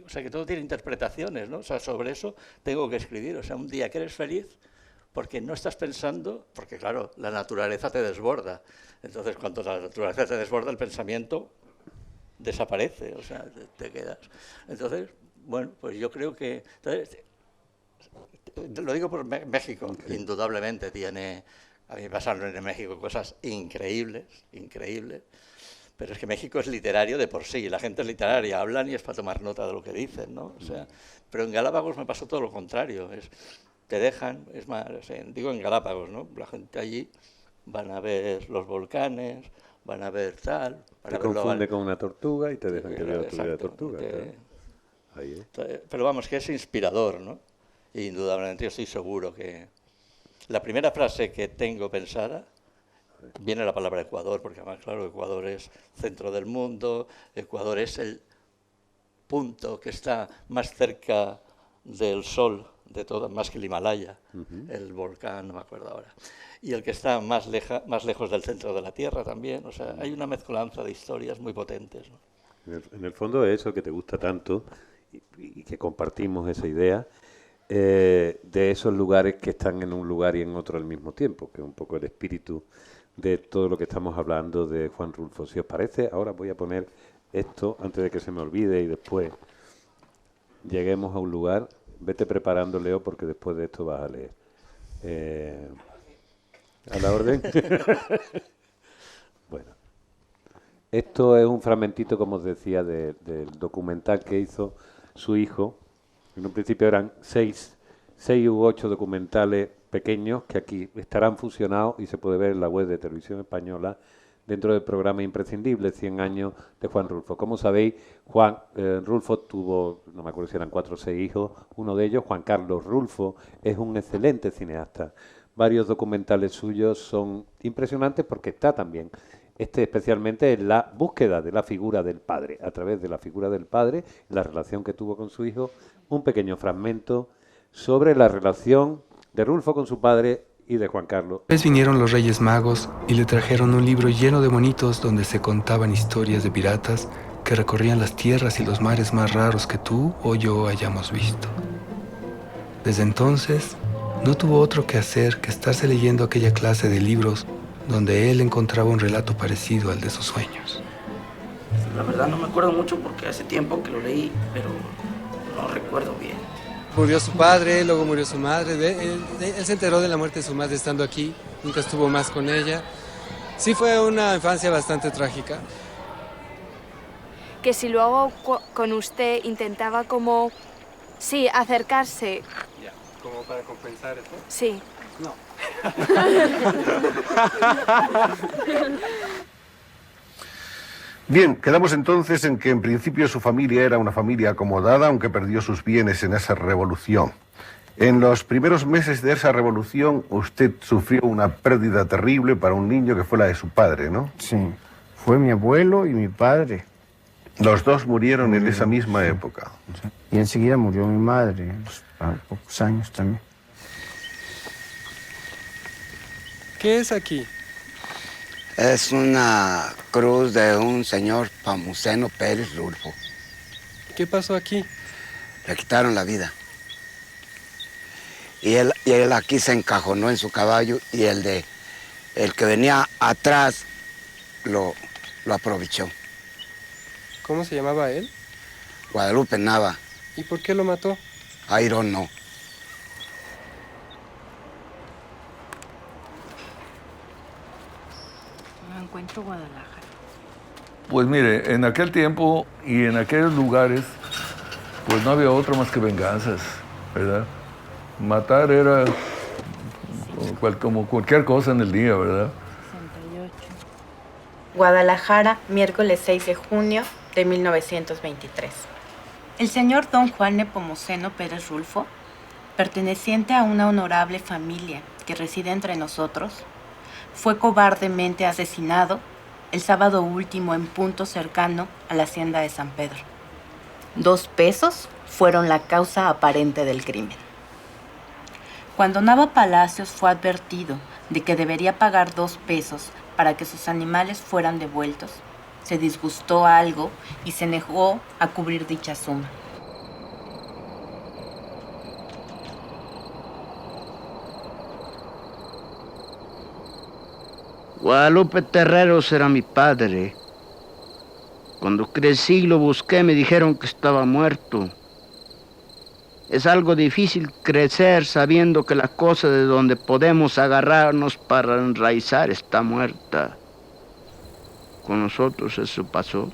O sea, que todo tiene interpretaciones, ¿no? O sea, sobre eso tengo que escribir. O sea, un día que eres feliz porque no estás pensando, porque claro, la naturaleza te desborda. Entonces, cuando la naturaleza te desborda, el pensamiento desaparece, o sea, te quedas. Entonces, bueno, pues yo creo que... Entonces, lo digo por México, okay. Indudablemente tiene... A mí me pasaron en México cosas increíbles, increíbles. Pero es que México es literario de por sí, la gente es literaria, hablan y es para tomar nota de lo que dicen, ¿no? O sea, pero en Galápagos me pasó todo lo contrario, te dejan, es más, o sea, digo en Galápagos, ¿no? La gente allí van a ver los volcanes, van a ver tal... Te confunde con una tortuga y te dejan que veas tu vida de tortuga. Claro. Ahí es. Pero vamos, que es inspirador, ¿no? E indudablemente yo estoy seguro que... La primera frase que tengo pensada... Viene la palabra Ecuador, porque además, claro, Ecuador es centro del mundo, Ecuador es el punto que está más cerca del Sol de todo, más que el Himalaya, el volcán, no me acuerdo ahora, y el que está más lejos del centro de la Tierra también. O sea, hay una mezcolanza de historias muy potentes, ¿no? En el fondo es eso que te gusta tanto y que compartimos esa idea, de esos lugares que están en un lugar y en otro al mismo tiempo, que es un poco el espíritu de todo lo que estamos hablando de Juan Rulfo. Si os parece, ahora voy a poner esto antes de que se me olvide y después lleguemos a un lugar. Vete preparando, Leo, porque después de esto vas a leer. ¿A la orden? Bueno. Esto es un fragmentito, como os decía, del documental que hizo su hijo. En un principio eran 6 u 8 documentales pequeños que aquí estarán fusionados y se puede ver en la web de Televisión Española dentro del programa imprescindible 100 años de Juan Rulfo. Como sabéis, Juan Rulfo tuvo, no me acuerdo si eran 4 o 6 hijos, uno de ellos, Juan Carlos Rulfo, es un excelente cineasta. Varios documentales suyos son impresionantes porque está también, especialmente en la búsqueda de la figura del padre, a través de la figura del padre, la relación que tuvo con su hijo, un pequeño fragmento sobre la relación de Rulfo con su padre y de Juan Carlos. Después vinieron los Reyes Magos y le trajeron un libro lleno de monitos donde se contaban historias de piratas que recorrían las tierras y los mares más raros que tú o yo hayamos visto. Desde entonces, no tuvo otro que hacer que estarse leyendo aquella clase de libros donde él encontraba un relato parecido al de sus sueños. La verdad no me acuerdo mucho porque hace tiempo que lo leí, pero no recuerdo bien. Murió su padre, luego murió su madre. Él se enteró de la muerte de su madre estando aquí, nunca estuvo más con ella. Sí fue una infancia bastante trágica. Que si luego con usted intentaba como, sí, acercarse. Ya, como para compensar eso. Sí. No. Bien, quedamos entonces en que en principio su familia era una familia acomodada, aunque perdió sus bienes en esa revolución. En los primeros meses de esa revolución, usted sufrió una pérdida terrible para un niño que fue la de su padre, ¿no? Sí, fue mi abuelo y mi padre. Los dos murieron en esa misma época. Y enseguida murió mi madre, a pocos años también. ¿Qué es aquí? Es una cruz de un señor Pamuceno Pérez Rulfo. ¿Qué pasó aquí? Le quitaron la vida. Y él aquí se encajonó en su caballo y el que venía atrás lo aprovechó. ¿Cómo se llamaba él? Guadalupe Nava. ¿Y por qué lo mató? I don't know. No encuentro Guadalajara. Pues mire, en aquel tiempo y en aquellos lugares, pues no había otro más que venganzas, ¿verdad? Matar era como cualquier cosa en el día, ¿verdad? 68. Guadalajara, miércoles 6 de junio de 1923. El señor don Juan Nepomuceno Pérez Rulfo, perteneciente a una honorable familia que reside entre nosotros, fue cobardemente asesinado el sábado último en punto cercano a la hacienda de San Pedro. 2 pesos fueron la causa aparente del crimen. Cuando Nava Palacios fue advertido de que debería pagar 2 pesos para que sus animales fueran devueltos, se disgustó algo y se negó a cubrir dicha suma. Guadalupe Terreros era mi padre. Cuando crecí lo busqué, me dijeron que estaba muerto. Es algo difícil crecer sabiendo que la cosa de donde podemos agarrarnos para enraizar está muerta. Con nosotros eso pasó.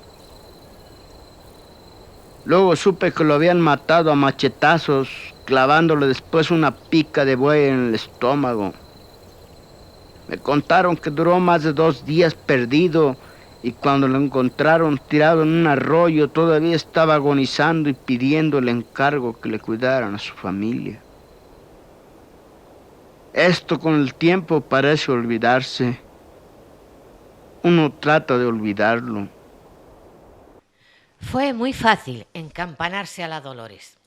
Luego supe que lo habían matado a machetazos, clavándole después una pica de buey en el estómago. Me contaron que duró más de 2 días perdido y cuando lo encontraron tirado en un arroyo todavía estaba agonizando y pidiendo el encargo que le cuidaran a su familia. Esto con el tiempo parece olvidarse. Uno trata de olvidarlo. Fue muy fácil encampanarse a la Dolores.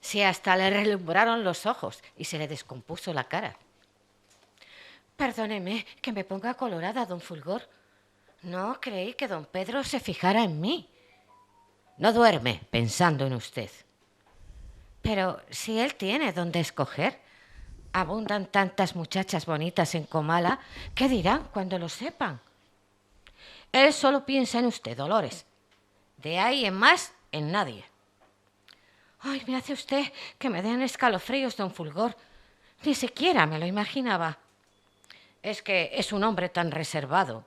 Si hasta le relumbraron los ojos y se le descompuso la cara. Perdóneme que me ponga colorada, don Fulgor. No creí que don Pedro se fijara en mí. No duerme pensando en usted. Pero si él tiene donde escoger, abundan tantas muchachas bonitas en Comala, ¿qué dirán cuando lo sepan? Él solo piensa en usted, Dolores. De ahí en más, en nadie. Ay, me hace usted que me den escalofríos, don Fulgor. Ni siquiera me lo imaginaba. Es que es un hombre tan reservado.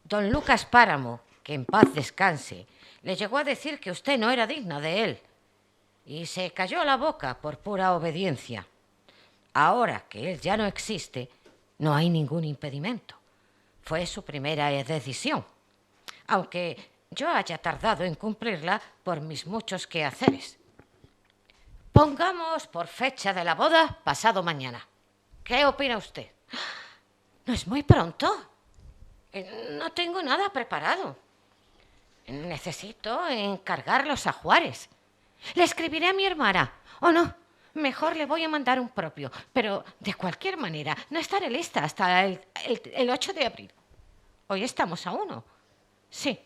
Don Lucas Páramo, que en paz descanse, le llegó a decir que usted no era digna de él. Y se cayó la boca por pura obediencia. Ahora que él ya no existe, no hay ningún impedimento. Fue su primera decisión, aunque yo haya tardado en cumplirla por mis muchos quehaceres. Pongamos por fecha de la boda pasado mañana. ¿Qué opina usted? ¿No es muy pronto? No tengo nada preparado. Necesito encargar los ajuares. Le escribiré a mi hermana. ¿O no? Mejor le voy a mandar un propio, pero de cualquier manera no estaré lista hasta el 8 de abril. Hoy estamos a 1. Sí,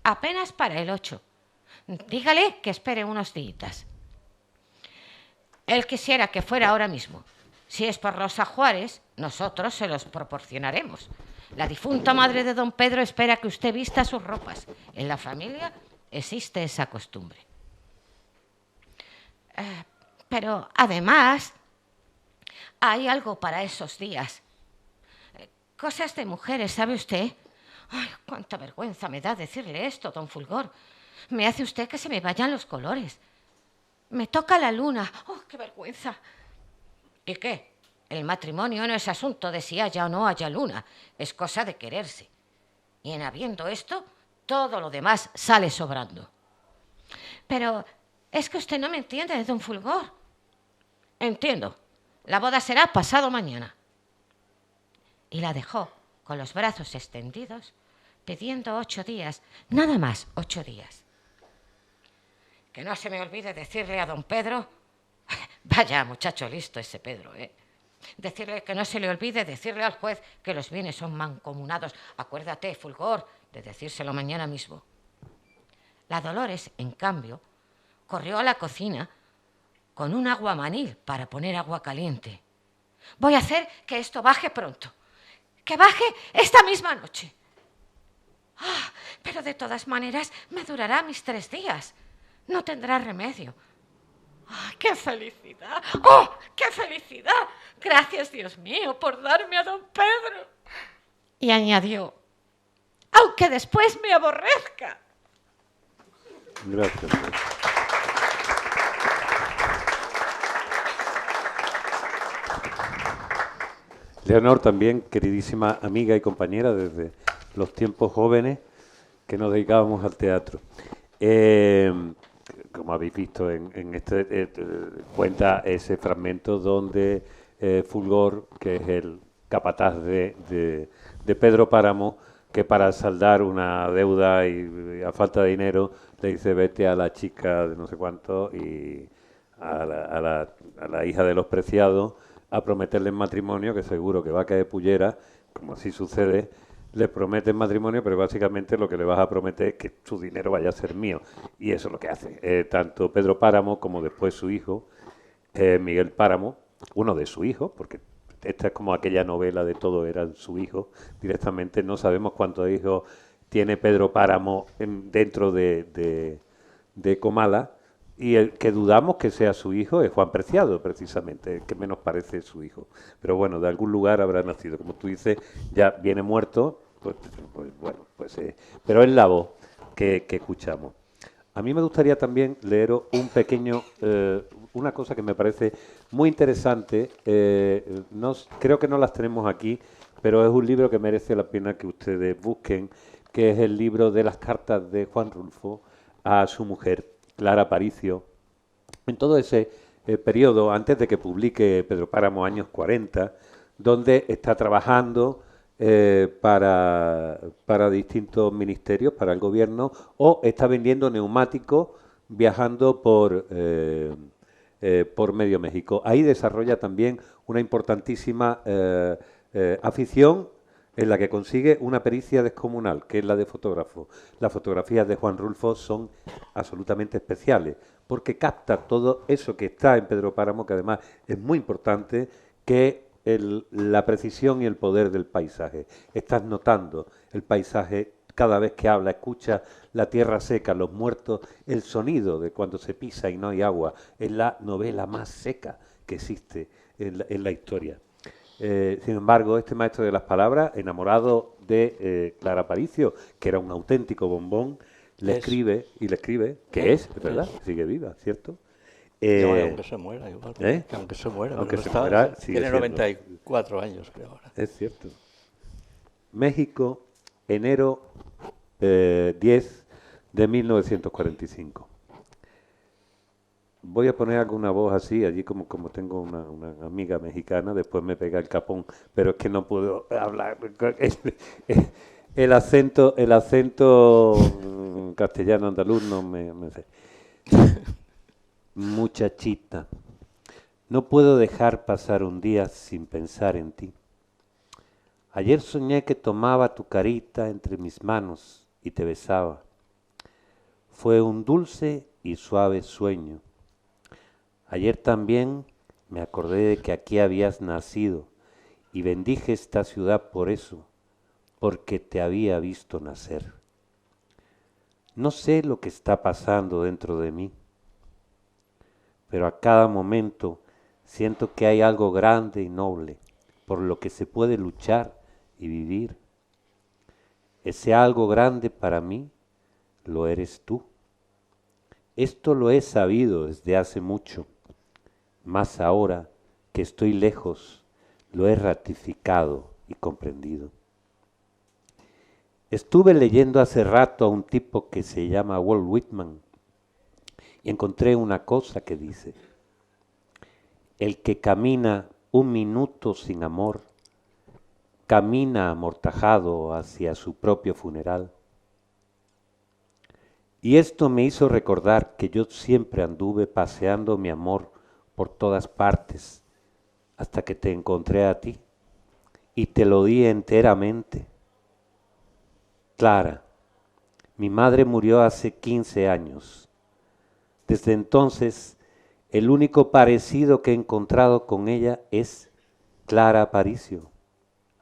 apenas para el 8. Dígale que espere unos días. Él quisiera que fuera ahora mismo. Si es por Rosa Juárez, nosotros se los proporcionaremos. La difunta madre de don Pedro espera que usted vista sus ropas. En la familia existe esa costumbre. Pero además, hay algo para esos días. Cosas de mujeres, ¿sabe usted? Ay, cuánta vergüenza me da decirle esto, don Fulgor. Me hace usted que se me vayan los colores. Me toca la luna. ¡Oh, qué vergüenza! ¿Y qué? El matrimonio no es asunto de si haya o no haya luna. Es cosa de quererse. Y en habiendo esto, todo lo demás sale sobrando. Pero es que usted no me entiende, don Fulgor. Entiendo. La boda será pasado mañana. Y la dejó con los brazos extendidos, pidiendo 8 días, nada más 8 días. Que no se me olvide decirle a don Pedro, vaya muchacho listo ese Pedro, decirle que no se le olvide decirle al juez que los bienes son mancomunados. Acuérdate, Fulgor, de decírselo mañana mismo. La Dolores, en cambio, corrió a la cocina con un aguamanil para poner agua caliente. Voy a hacer que esto baje pronto. Que baje esta misma noche. Ah, pero de todas maneras me durará mis 3 días. No tendrá remedio. ¡Ay, qué felicidad! ¡Oh, qué felicidad! Gracias, Dios mío, por darme a don Pedro. Y añadió, aunque después me aborrezca. Gracias. Leonor, también queridísima amiga y compañera desde los tiempos jóvenes que nos dedicábamos al teatro. Como habéis visto en este cuenta ese fragmento donde Fulgor, que es el capataz de Pedro Páramo, que para saldar una deuda y a falta de dinero le dice vete a la chica de no sé cuánto y a la hija de los Preciados a prometerle en matrimonio, que seguro que va a caer pullera, como así sucede. Le prometen matrimonio, pero básicamente lo que le vas a prometer es que su dinero vaya a ser mío. Y eso es lo que hace. Tanto Pedro Páramo como después su hijo, Miguel Páramo, uno de sus hijos, porque esta es como aquella novela de todo eran su hijo, directamente no sabemos cuántos hijos tiene Pedro Páramo dentro de Comala, y el que dudamos que sea su hijo es Juan Preciado, precisamente, el que menos parece su hijo. Pero bueno, de algún lugar habrá nacido. Como tú dices, ya viene muerto, pero es la voz que escuchamos. A mí me gustaría también leeros un pequeño, una cosa que me parece muy interesante. Creo que no las tenemos aquí, pero es un libro que merece la pena que ustedes busquen, que es el libro de las cartas de Juan Rulfo a su mujer, Clara Aparicio. En todo ese periodo, antes de que publique Pedro Páramo, años 40, donde está trabajando para distintos ministerios, para el gobierno, o está vendiendo neumáticos viajando por medio México. Ahí desarrolla también una importantísima afición en la que consigue una pericia descomunal, que es la de fotógrafo. Las fotografías de Juan Rulfo son absolutamente especiales, porque capta todo eso que está en Pedro Páramo, que además es muy importante, que la precisión y el poder del paisaje. Estás notando el paisaje cada vez que habla, escucha la tierra seca, los muertos, el sonido de cuando se pisa y no hay agua. Es la novela más seca que existe en la historia. Sin embargo, este maestro de las palabras, enamorado de Clara Aparicio, que era un auténtico bombón, le escribe, que es verdad, sigue viva, ¿cierto? Aunque se muera igual. Aunque se muera. Tiene 94 años, creo ahora. Es cierto. México, enero 10 de 1945. Voy a poner alguna voz así, allí como tengo una amiga mexicana, después me pega el capón, pero es que no puedo hablar. El acento castellano andaluz no me sé. Muchachita, No puedo dejar pasar un día sin pensar en ti. Ayer soñé que tomaba tu carita entre mis manos y te besaba. Fue un dulce y suave sueño. Ayer también me acordé de que aquí habías nacido y bendije esta ciudad por eso, porque te había visto nacer. No sé lo que está pasando dentro de mí, pero a cada momento siento que hay algo grande y noble por lo que se puede luchar y vivir. Ese algo grande para mí lo eres tú. Esto lo he sabido desde hace mucho, más ahora que estoy lejos, lo he ratificado y comprendido. Estuve leyendo hace rato a un tipo que se llama Walt Whitman y encontré una cosa que dice: el que camina un minuto sin amor, camina amortajado hacia su propio funeral. Y esto me hizo recordar que yo siempre anduve paseando mi amor por todas partes hasta que te encontré a ti y te lo di enteramente. Clara, mi madre murió hace 15 años. Desde entonces, el único parecido que he encontrado con ella es Clara Aparicio,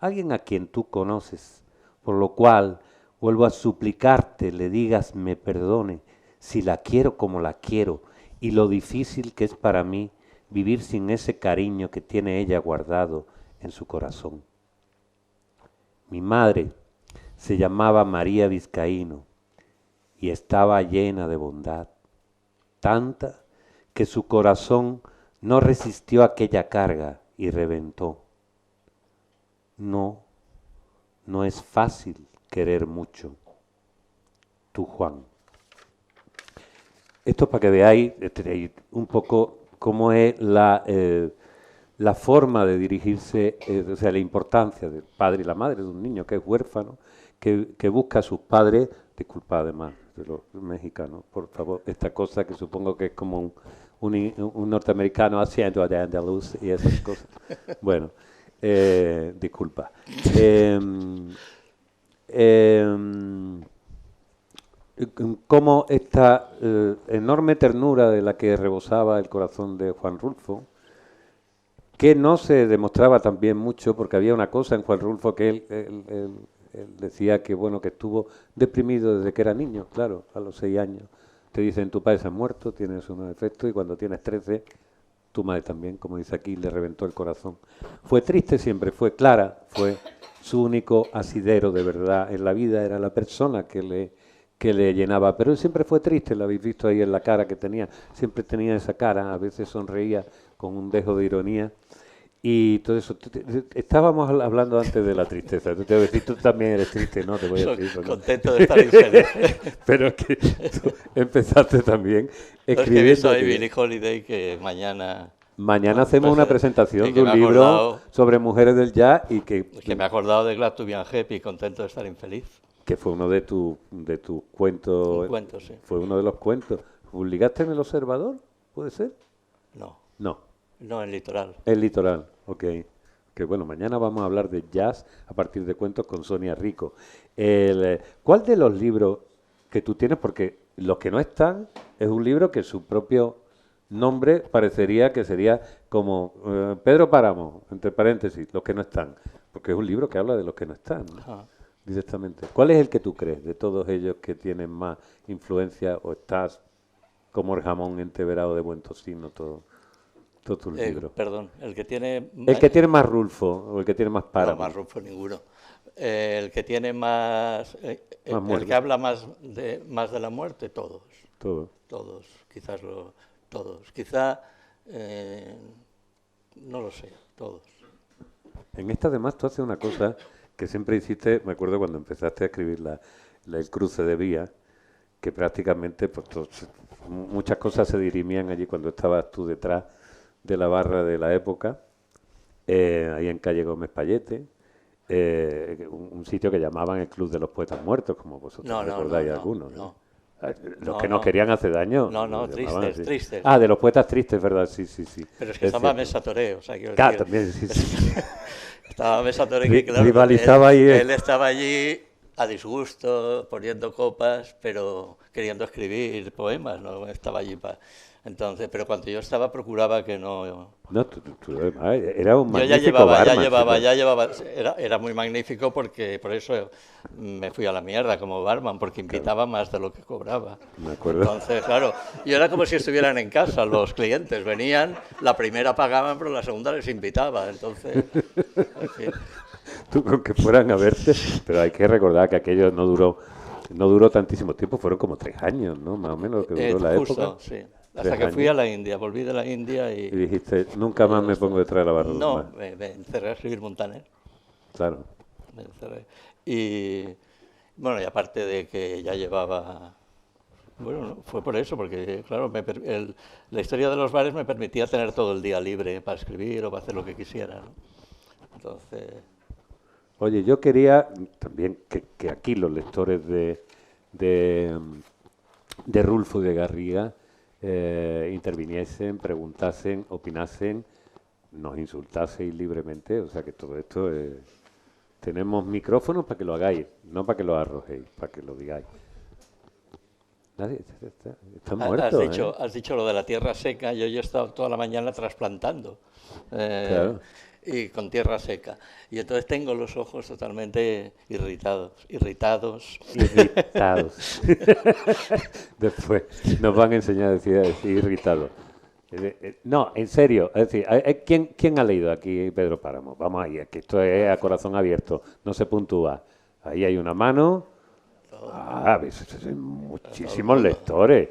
alguien a quien tú conoces, por lo cual vuelvo a suplicarte le digas me perdone si la quiero como la quiero y lo difícil que es para mí vivir sin ese cariño que tiene ella guardado en su corazón. Mi madre se llamaba María Vizcaíno y estaba llena de bondad, tanta que su corazón no resistió aquella carga y reventó. No es fácil querer mucho. Tú, Juan. Esto es para que veáis un poco cómo es la forma de dirigirse, o sea, la importancia del padre y la madre de un niño que es huérfano, que busca a sus padres. Disculpa además de los mexicanos, por favor, esta cosa que supongo que es como un norteamericano haciendo de andaluz y esas cosas. Bueno, disculpa. Cómo esta enorme ternura de la que rebosaba el corazón de Juan Rulfo, que no se demostraba también mucho, porque había una cosa en Juan Rulfo que él decía que bueno, que estuvo deprimido desde que era niño, claro, a los 6 años. Te dicen, tu padre se ha muerto, tienes unos efectos, y cuando tienes 13, tu madre también, como dice aquí, le reventó el corazón. Fue triste siempre, fue Clara, fue su único asidero de verdad en la vida, era la persona que le llenaba, pero él siempre fue triste, lo habéis visto ahí en la cara que tenía, siempre tenía esa cara, a veces sonreía con un dejo de ironía, y todo eso. Estábamos hablando antes de la tristeza, te voy a decir, tú también eres triste, ¿no? Te voy a decir, ¿no? Contento de estar infeliz. Pero es que tú empezaste también escribiendo. Es que he visto ahí Billie Holiday que mañana hacemos una presentación de un libro sobre mujeres del jazz y que me he acordado de Glad to be unhappy, contento de estar infeliz. Que fue uno de tus cuentos. Un cuento, sí. Fue uno de los cuentos. ¿Publicaste en El Observador? ¿Puede ser? No, en Litoral. El Litoral, ok. Que bueno, mañana vamos a hablar de jazz a partir de cuentos con Sonia Rico. ¿Cuál de los libros que tú tienes? Porque Los que no están es un libro que su propio nombre parecería que sería como Pedro Páramo, entre paréntesis, Los que no están. Porque es un libro que habla de los que no están, ¿no? Ajá. Directamente. ¿Cuál es el que tú crees de todos ellos que tienen más influencia o estás como el jamón entreverado de buen tocino todos tus libros? Perdón, el que tiene... El que tiene más Rulfo o el que tiene más Páramo. No, más Rulfo ninguno. El que tiene más... el que habla más de la muerte, todos. Todos, quizás todos. Quizá, no lo sé, todos. En esta además tú haces una cosa que siempre hiciste, me acuerdo cuando empezaste a escribir el cruce de vía, que prácticamente pues, muchas cosas se dirimían allí cuando estabas tú detrás de la barra de la época, ahí en calle Gómez Payete, un sitio que llamaban el Club de los Poetas Muertos, como vosotros recordáis algunos. Los que nos querían hacer daño. No, tristes, tristes. Ah, de los poetas tristes, ¿verdad? Sí. Pero es que estaba Mesa Toré, o sea, quiero claro, decir, también, sí. Estaba Mesa Toré, que claro, rivalizaba él estaba allí a disgusto, poniendo copas, pero queriendo escribir poemas, no estaba allí para... Entonces, pero cuando yo estaba procuraba que no... No, era un magnífico ya llevaba, era muy magnífico porque por eso me fui a la mierda como barman, porque invitaba más de lo que cobraba. Me acuerdo. Entonces, claro, y era como si estuvieran en casa los clientes, venían, la primera pagaban, pero la segunda les invitaba, entonces, en fin. Tú con que fueran a verte, pero hay que recordar que aquello no duró tantísimo tiempo, fueron como 3 años, ¿no? Más o menos, que duró la época. Sí. Hasta que fui a la India, volví de la India y... Y dijiste, nunca más me pongo detrás de la barra. No, me encerré a escribir Montaner. Claro. Me encerré. Y, bueno, y aparte de que ya llevaba... Bueno, no, fue por eso, porque, claro, la historia de los bares me permitía tener todo el día libre para escribir o para hacer lo que quisiera, ¿no? Entonces... Oye, yo quería también que aquí los lectores de Rulfo y de Garriga interviniesen, preguntasen, opinasen, nos insultaseis libremente, o sea que todo esto tenemos micrófonos para que lo hagáis, no para que lo arrojéis, para que lo digáis. Nadie está muerto. Has dicho lo de la tierra seca, yo he estado toda la mañana trasplantando. Claro. Y con tierra seca. Y entonces tengo los ojos totalmente irritados. Después nos van a enseñar a decir irritados. No, en serio. Es decir, ¿quién ha leído aquí Pedro Páramo? Vamos ahí, que esto es a corazón abierto, no se puntúa. Ahí hay una mano. Muchísimos lectores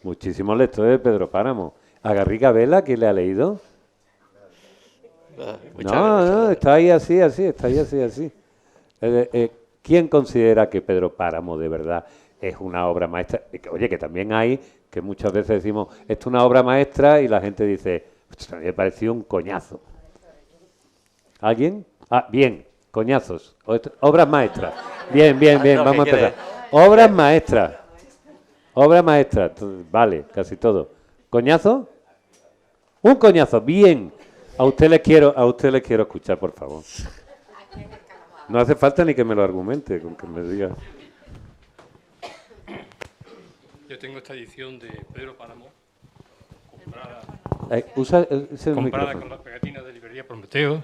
de Pedro Páramo. ¿A Garriga Vela quién le ha leído? No, está ahí así. ¿Quién considera que Pedro Páramo de verdad es una obra maestra? Oye, que también hay, que muchas veces decimos, esto es una obra maestra y la gente dice, a mí me pareció un coñazo. ¿Alguien? Bien, coñazos. Obras maestras. Bien, vamos a empezar. Obras maestras. Vale, casi todo. ¿Coñazo? Un coñazo, bien. A usted le quiero escuchar, por favor. No hace falta ni que me lo argumente, con que me diga. Yo tengo esta edición de Pedro Páramo, comprada con las pegatinas de librería Prometeo.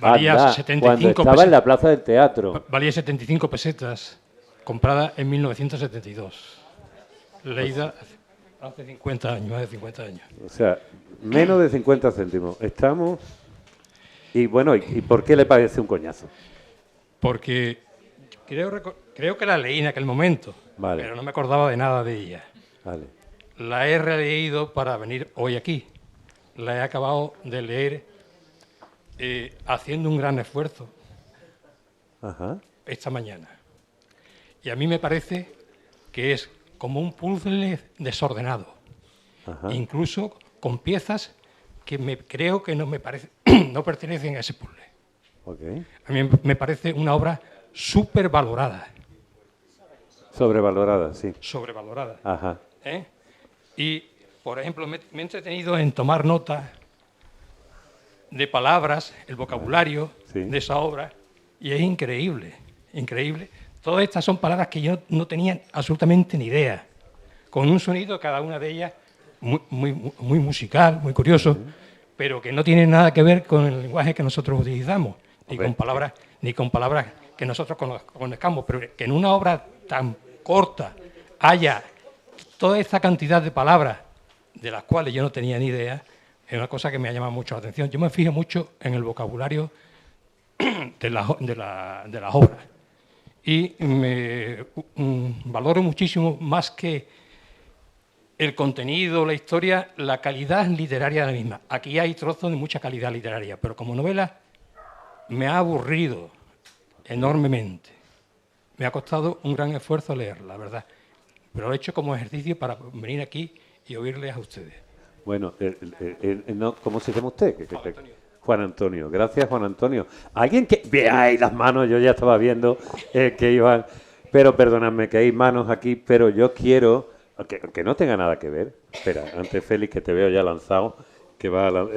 Valía 75 cuando estaba pesetas, en la plaza del teatro. Valía 75 pesetas, comprada en 1972. Leída hace 50 años, más de 50 años. O sea, menos de 50 céntimos. Estamos... Y bueno, ¿y por qué le parece un coñazo? Porque creo que la leí en aquel momento, vale, pero no me acordaba de nada de ella. Vale. La he releído para venir hoy aquí. La he acabado de leer haciendo un gran esfuerzo esta mañana. Y a mí me parece que es como un puzzle desordenado, incluso con piezas que creo que no pertenecen a ese puzzle. Okay. A mí me parece una obra supervalorada. Sobrevalorada, sí. Sobrevalorada. Ajá. Y, por ejemplo, me he entretenido en tomar nota de palabras, el vocabulario de esa obra, y es increíble, increíble. Todas estas son palabras que yo no tenía absolutamente ni idea, con un sonido, cada una de ellas, muy musical, muy curioso, pero que no tiene nada que ver con el lenguaje que nosotros utilizamos, ni con palabras que nosotros conozcamos, pero que en una obra tan corta haya toda esta cantidad de palabras de las cuales yo no tenía ni idea, es una cosa que me ha llamado mucho la atención. Yo me fijo mucho en el vocabulario de las obras. Y valoro muchísimo, más que el contenido, la historia, la calidad literaria de la misma. Aquí hay trozos de mucha calidad literaria, pero como novela me ha aburrido enormemente. Me ha costado un gran esfuerzo leerla, la verdad. Pero lo he hecho como ejercicio para venir aquí y oírles a ustedes. Bueno, ¿cómo se llama usted? Juan Antonio. Gracias, Juan Antonio. ¿Alguien que...? Ve ahí las manos, yo ya estaba viendo que iban... Pero perdonadme que hay manos aquí, pero yo quiero, aunque no tenga nada que ver, espera, antes Félix, que te veo ya lanzado, que va a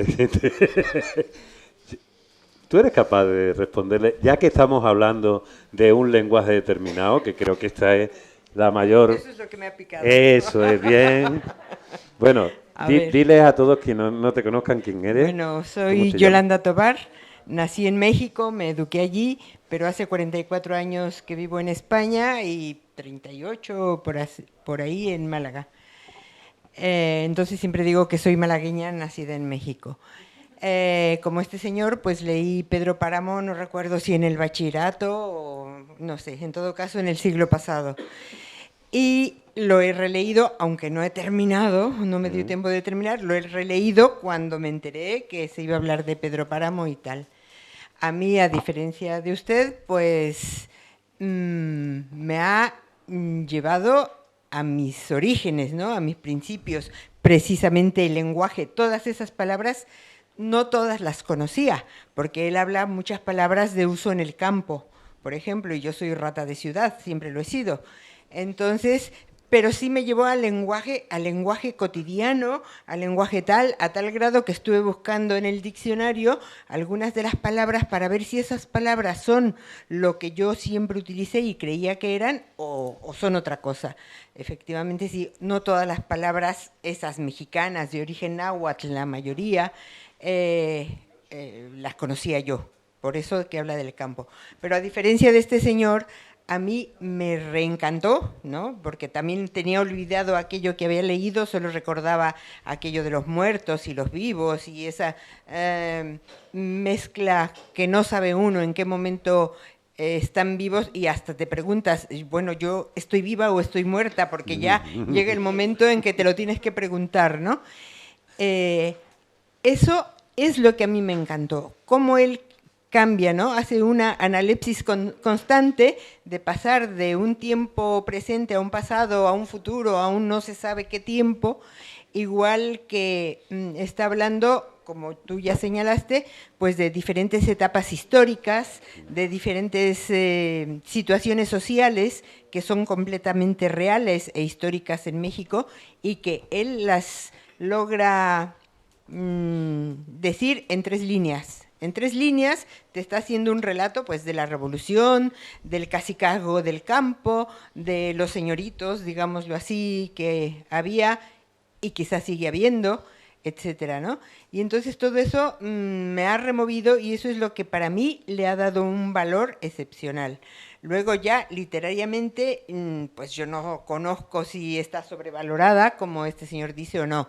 ¿Tú eres capaz de responderle, ya que estamos hablando de un lenguaje determinado, que creo que esta es la mayor... Eso es lo que me ha picado. Eso es bien. Bueno, diles a todos que no te conozcan quién eres. Bueno, soy Yolanda Tobar, nací en México, me eduqué allí, pero hace 44 años que vivo en España y 38 por ahí en Málaga. Entonces siempre digo que soy malagueña, nacida en México. Como este señor, pues leí Pedro Páramo, no recuerdo si en el bachillerato o no sé, en todo caso en el siglo pasado. Y lo he releído, aunque no he terminado, no me dio tiempo de terminar, lo he releído cuando me enteré que se iba a hablar de Pedro Páramo y tal. A mí, a diferencia de usted, pues me ha llevado a mis orígenes, ¿no? A mis principios, precisamente el lenguaje, todas esas palabras, no todas las conocía, porque él habla muchas palabras de uso en el campo, por ejemplo, y yo soy rata de ciudad, siempre lo he sido. Entonces, pero sí me llevó al lenguaje cotidiano, al lenguaje a tal grado que estuve buscando en el diccionario algunas de las palabras para ver si esas palabras son lo que yo siempre utilicé y creía que eran o son otra cosa. Efectivamente, sí, no todas las palabras esas mexicanas de origen náhuatl, la mayoría, las conocía yo, por eso que habla del campo. Pero a diferencia de este señor, a mí me reencantó, ¿no? Porque también tenía olvidado aquello que había leído, solo recordaba aquello de los muertos y los vivos y esa mezcla que no sabe uno en qué momento están vivos y hasta te preguntas, bueno, ¿yo estoy viva o estoy muerta? Porque ya llega el momento en que te lo tienes que preguntar, ¿no? Eso es lo que a mí me encantó, cómo él cambia, ¿no? Hace una analepsis constante de pasar de un tiempo presente a un pasado, a un futuro, a un no se sabe qué tiempo, igual que está hablando, como tú ya señalaste, pues de diferentes etapas históricas, de diferentes situaciones sociales que son completamente reales e históricas en México y que él las logra decir en 3 líneas. En 3 líneas te está haciendo un relato pues, de la revolución, del cacicazgo del campo, de los señoritos, digámoslo así, que había y quizás sigue habiendo, etcétera, ¿no? Y entonces todo eso me ha removido y eso es lo que para mí le ha dado un valor excepcional. Luego ya literariamente, pues yo no conozco si está sobrevalorada, como este señor dice o no.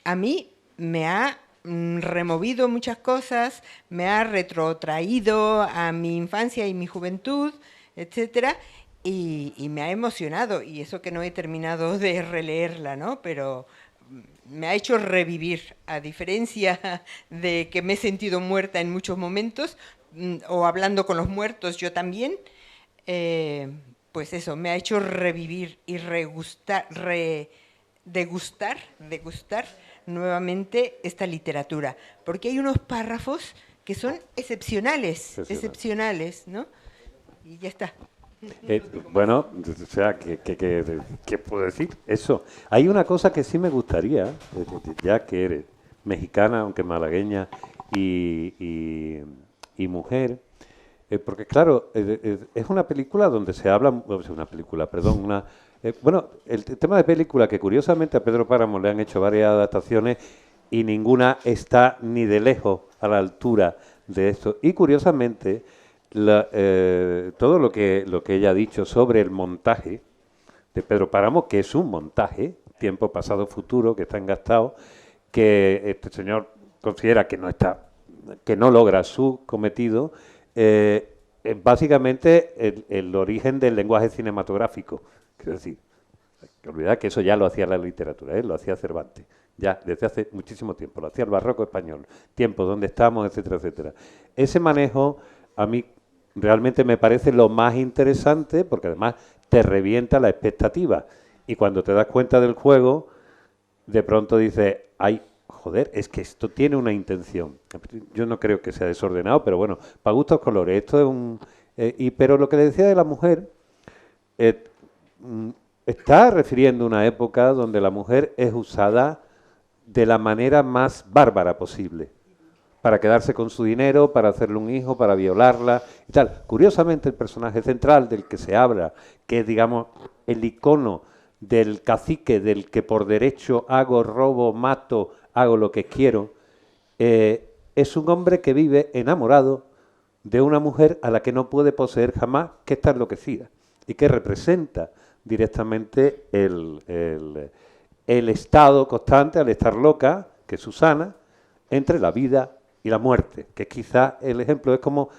A mí me ha removido muchas cosas, me ha retrotraído a mi infancia y mi juventud, etcétera, y me ha emocionado, y eso que no he terminado de releerla, ¿no? Pero me ha hecho revivir, a diferencia de que me he sentido muerta en muchos momentos, o hablando con los muertos yo también, pues eso, me ha hecho revivir y degustar nuevamente esta literatura, porque hay unos párrafos que son excepcionales, ¿no? Y ya está. Bueno, o sea, ¿qué puedo decir? Eso. Hay una cosa que sí me gustaría, ya que eres mexicana, aunque malagueña, y mujer, porque claro, es una película donde se habla, bueno, el tema de película que curiosamente a Pedro Páramo le han hecho varias adaptaciones y ninguna está ni de lejos a la altura de esto. Y curiosamente, todo lo que ella ha dicho sobre el montaje de Pedro Páramo, que es un montaje, tiempo, pasado, futuro, que está engastado, que este señor considera que no logra su cometido, básicamente el origen del lenguaje cinematográfico. Quiero decir, que olvidar que eso ya lo hacía la literatura, lo hacía Cervantes, ya desde hace muchísimo tiempo, lo hacía el barroco español, tiempo donde estamos, etcétera, etcétera. Ese manejo a mí realmente me parece lo más interesante porque además te revienta la expectativa y cuando te das cuenta del juego, de pronto dices, ay, joder, es que esto tiene una intención. Yo no creo que sea desordenado, pero bueno, para gustos colores, esto es pero lo que le decía de la mujer, está refiriendo una época donde la mujer es usada de la manera más bárbara posible, para quedarse con su dinero, para hacerle un hijo, para violarla y tal. Curiosamente, el personaje central del que se habla, que es, digamos, el icono del cacique, del que por derecho hago, robo, mato, hago lo que quiero, es un hombre que vive enamorado de una mujer a la que no puede poseer jamás, que está enloquecida y que representa directamente el estado constante, al estar loca, que es Susana, entre la vida y la muerte, que quizá el ejemplo es como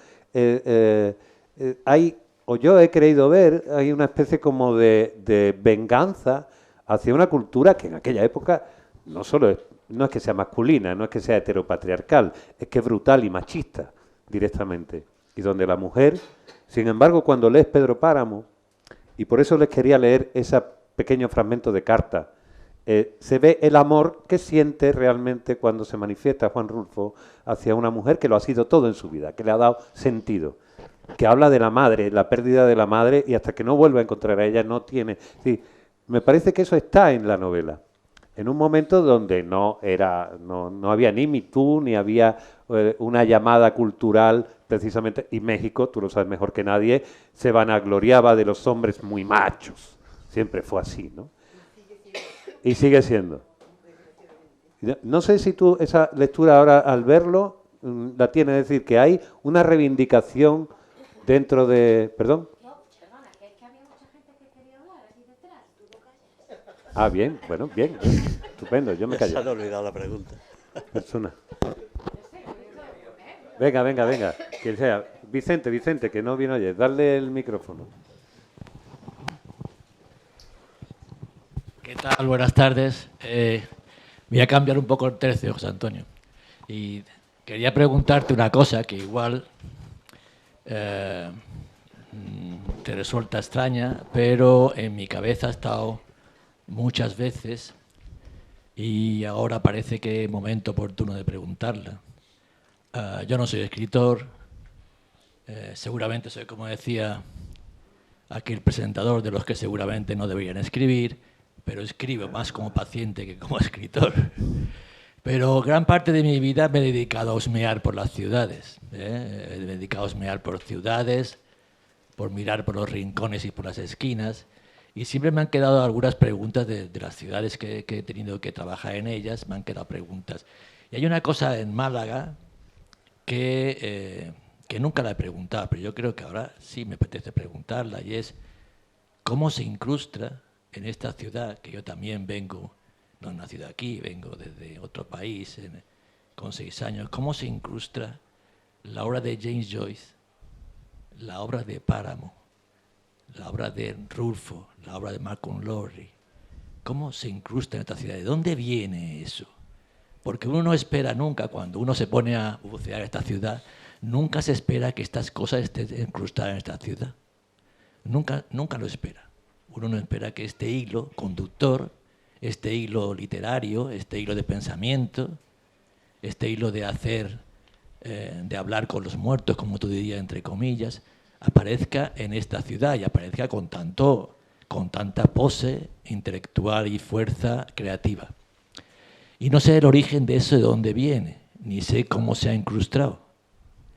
hay, o yo he creído ver, hay una especie como de venganza hacia una cultura que en aquella época no es que sea masculina, no es que sea heteropatriarcal, es que es brutal y machista directamente. Y donde la mujer, sin embargo, cuando lees Pedro Páramo, y por eso les quería leer ese pequeño fragmento de carta, se ve el amor que siente realmente cuando se manifiesta Juan Rulfo hacia una mujer que lo ha sido todo en su vida, que le ha dado sentido, que habla de la madre, la pérdida de la madre, y hasta que no vuelva a encontrar a ella no tiene... Sí, me parece que eso está en la novela, en un momento donde no había ni Me Too, ni había una llamada cultural precisamente, y México, tú lo sabes mejor que nadie, se vanagloriaba de los hombres muy machos, siempre fue así, ¿no? Y sigue siendo. No sé si tú esa lectura ahora al verlo la tienes, es decir, que hay una reivindicación dentro de... ¿Perdón? Ah, bien, bueno, bien, estupendo, yo me callo. Se han olvidado la pregunta. Persona. Venga, quien sea. Vicente, que no viene ayer, darle el micrófono. ¿Qué tal? Buenas tardes. Voy a cambiar un poco el tercio, José Antonio. Y quería preguntarte una cosa que igual te resulta extraña, pero en mi cabeza ha estado muchas veces y ahora parece que es momento oportuno de preguntarla. Yo no soy escritor, seguramente soy, como decía aquí el presentador, de los que seguramente no deberían escribir, pero escribo más como paciente que como escritor. Pero gran parte de mi vida me he dedicado a husmear por las ciudades. Me he dedicado a husmear por ciudades, por mirar por los rincones y por las esquinas, y siempre me han quedado algunas preguntas de las ciudades que he tenido que trabajar en ellas, me han quedado preguntas. Y hay una cosa en Málaga que nunca la he preguntado, pero yo creo que ahora sí me apetece preguntarla, y es cómo se incrusta en esta ciudad, que yo también vengo, no he nacido aquí, vengo desde otro país con 6 años, cómo se incrusta la obra de James Joyce, la obra de Páramo, la obra de Rulfo, la obra de Malcolm Lowry, cómo se incrusta en esta ciudad, ¿de dónde viene eso? Porque uno no espera nunca, cuando uno se pone a bucear esta ciudad, nunca se espera que estas cosas estén incrustadas en esta ciudad. Nunca lo espera. Uno no espera que este hilo conductor, este hilo literario, este hilo de pensamiento, este hilo de de hablar con los muertos, como tú dirías, entre comillas, aparezca en esta ciudad y aparezca con tanta pose intelectual y fuerza creativa. Y no sé el origen de eso, de dónde viene, ni sé cómo se ha incrustado.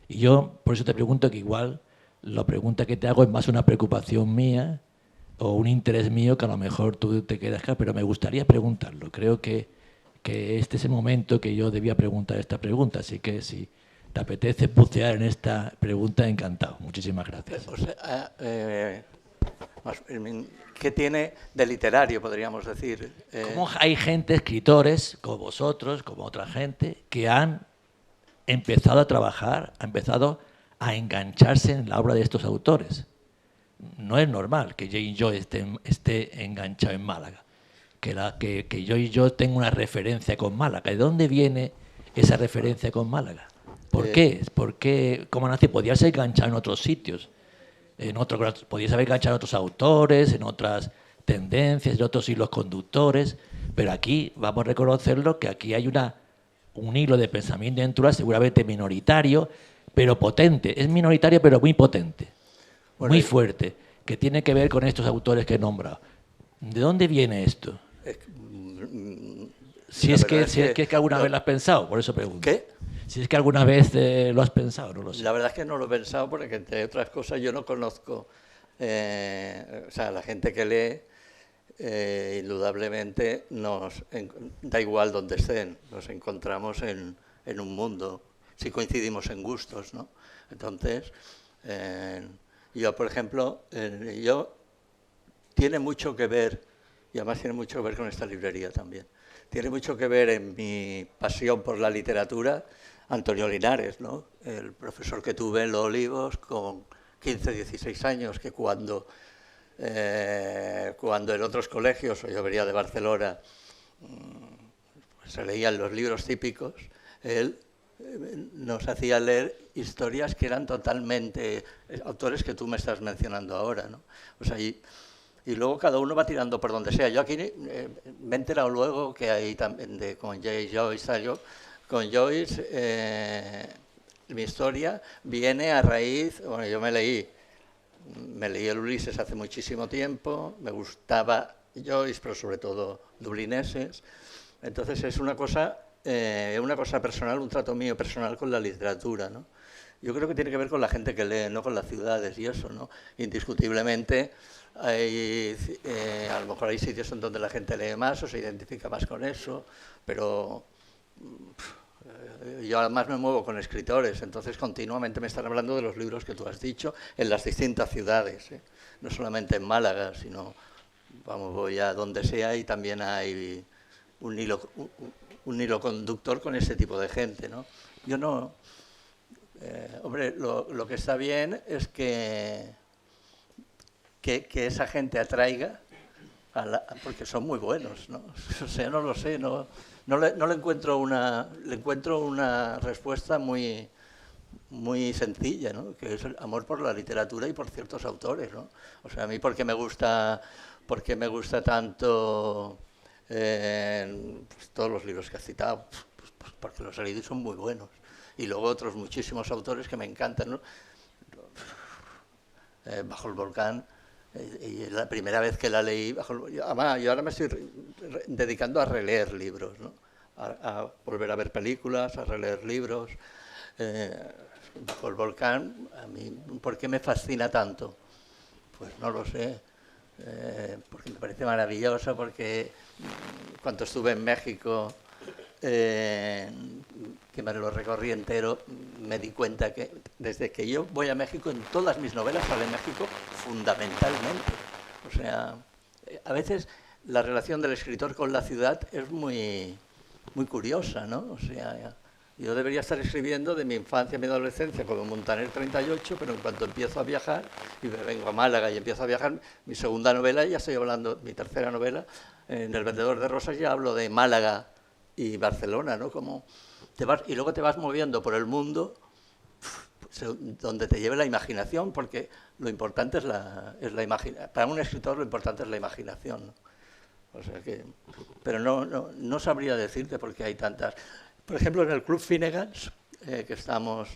Y yo, por eso te pregunto, que igual la pregunta que te hago es más una preocupación mía o un interés mío, que a lo mejor tú te quedas acá, pero me gustaría preguntarlo. Creo que este es el momento que yo debía preguntar esta pregunta, así que si te apetece bucear en esta pregunta, encantado. Muchísimas gracias. O sea, ¿qué tiene de literario, podríamos decir? ¿Cómo hay gente, escritores, como vosotros, como otra gente, que han empezado a trabajar, han empezado a engancharse en la obra de estos autores? No es normal que James Joyce esté enganchado en Málaga, que Joyce yo tenga una referencia con Málaga. ¿De dónde viene esa referencia con Málaga? ¿Por qué? ¿Por qué? ¿Cómo nace? Podía ser enganchado en otros sitios, podías haber enganchado en otros autores, en otras tendencias, en otros hilos conductores, pero aquí vamos a reconocerlo, que aquí hay un hilo de pensamiento natural seguramente minoritario, pero potente. Es minoritario, pero muy potente, muy fuerte. que tiene que ver con estos autores que he nombrado. ¿De dónde viene esto? Si es que alguna vez lo has pensado, por eso pregunto. ¿Qué? Si es que alguna vez lo has pensado, no lo sé. La verdad es que no lo he pensado porque, entre otras cosas, yo no conozco, o sea, la gente que lee, indudablemente, da igual donde estén, nos encontramos en un mundo, si coincidimos en gustos, ¿no? Entonces, yo, por ejemplo, tiene mucho que ver, y además tiene mucho que ver con esta librería también, tiene mucho que ver en mi pasión por la literatura, Antonio Linares, ¿no? El profesor que tuve en Los Olivos con 15, 16 años, que cuando en otros colegios, o yo venía de Barcelona, se leían los libros típicos, él nos hacía leer historias que eran totalmente autores que tú me estás mencionando ahora, ¿no? O sea, y luego cada uno va tirando por donde sea. Yo aquí me he enterado luego que hay también con Joyce, con Joyce, mi historia viene a raíz, bueno, yo me leí el Ulises hace muchísimo tiempo, me gustaba Joyce, pero sobre todo dublineses, entonces es una cosa personal, un trato mío personal con la literatura, ¿no? Yo creo que tiene que ver con la gente que lee, no con las ciudades y eso, ¿no? Indiscutiblemente, a lo mejor hay sitios en donde la gente lee más o se identifica más con eso, pero yo además me muevo con escritores, entonces continuamente me están hablando de los libros que tú has dicho en las distintas ciudades, ¿eh? No solamente en Málaga, sino, voy a donde sea y también hay un hilo conductor con ese tipo de gente, ¿no? Yo no... hombre, lo que está bien es que esa gente atraiga, porque son muy buenos, ¿no? O sea, no lo sé, no le encuentro una respuesta muy sencilla, ¿no? Que es el amor por la literatura y por ciertos autores, ¿no? O sea, a mí porque me gusta tanto pues, todos los libros que has citado, pues porque los he leído y son muy buenos. Y luego otros muchísimos autores que me encantan, ¿no? Bajo el volcán, y la primera vez que la leí, yo ahora me estoy dedicando a releer libros, ¿no? A volver a ver películas, a releer libros. Bajo el volcán, a mí, ¿por qué me fascina tanto? Pues no lo sé, porque me parece maravilloso, porque cuando estuve en México, que me lo recorrí entero, me di cuenta que desde que yo voy a México, en todas mis novelas sale México fundamentalmente. O sea, a veces la relación del escritor con la ciudad es muy curiosa, ¿no? O sea, yo debería estar escribiendo de mi infancia, mi adolescencia, como Montaner 38, pero en cuanto empiezo a viajar, y me vengo a Málaga y empiezo a viajar, mi segunda novela, ya estoy hablando, mi tercera novela, en El vendedor de rosas ya hablo de Málaga y Barcelona, ¿no? Como y luego te vas moviendo por el mundo, donde te lleve la imaginación, porque lo importante es la imaginación. Para un escritor lo importante es la imaginación, ¿no? O sea que, pero no sabría decirte porque hay tantas. Por ejemplo, en el Club Finnegan's, que estamos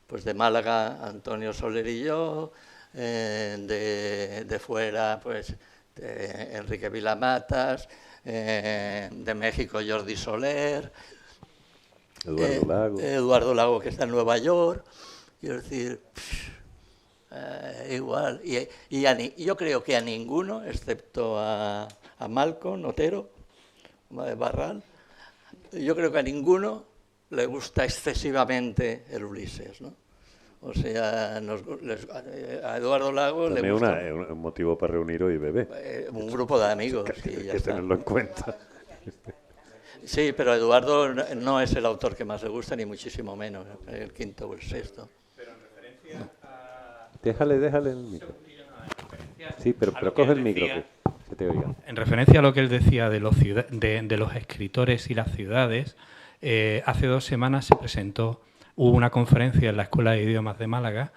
pues de Málaga, Antonio Soler y yo, de fuera, pues Enrique Vilamatas, de México Jordi Soler, Eduardo Lago, que está en Nueva York. Quiero decir, igual. Y yo creo que a ninguno, excepto a Malcolm Otero, Barral, yo creo que a ninguno le gusta excesivamente el Ulises, ¿no? O sea, a Eduardo Lago le gusta... un motivo para reuniros y beber. Un grupo de amigos. Hay que tenerlo en cuenta. Sí, pero Eduardo no es el autor que más le gusta, ni muchísimo menos, el quinto o el sexto. Pero en referencia a... Déjale el micro. Sí, pero coge el micro, que se te oiga. En referencia a lo que él decía de los escritores y las ciudades, hace 2 semanas hubo una conferencia en la Escuela de Idiomas de Málaga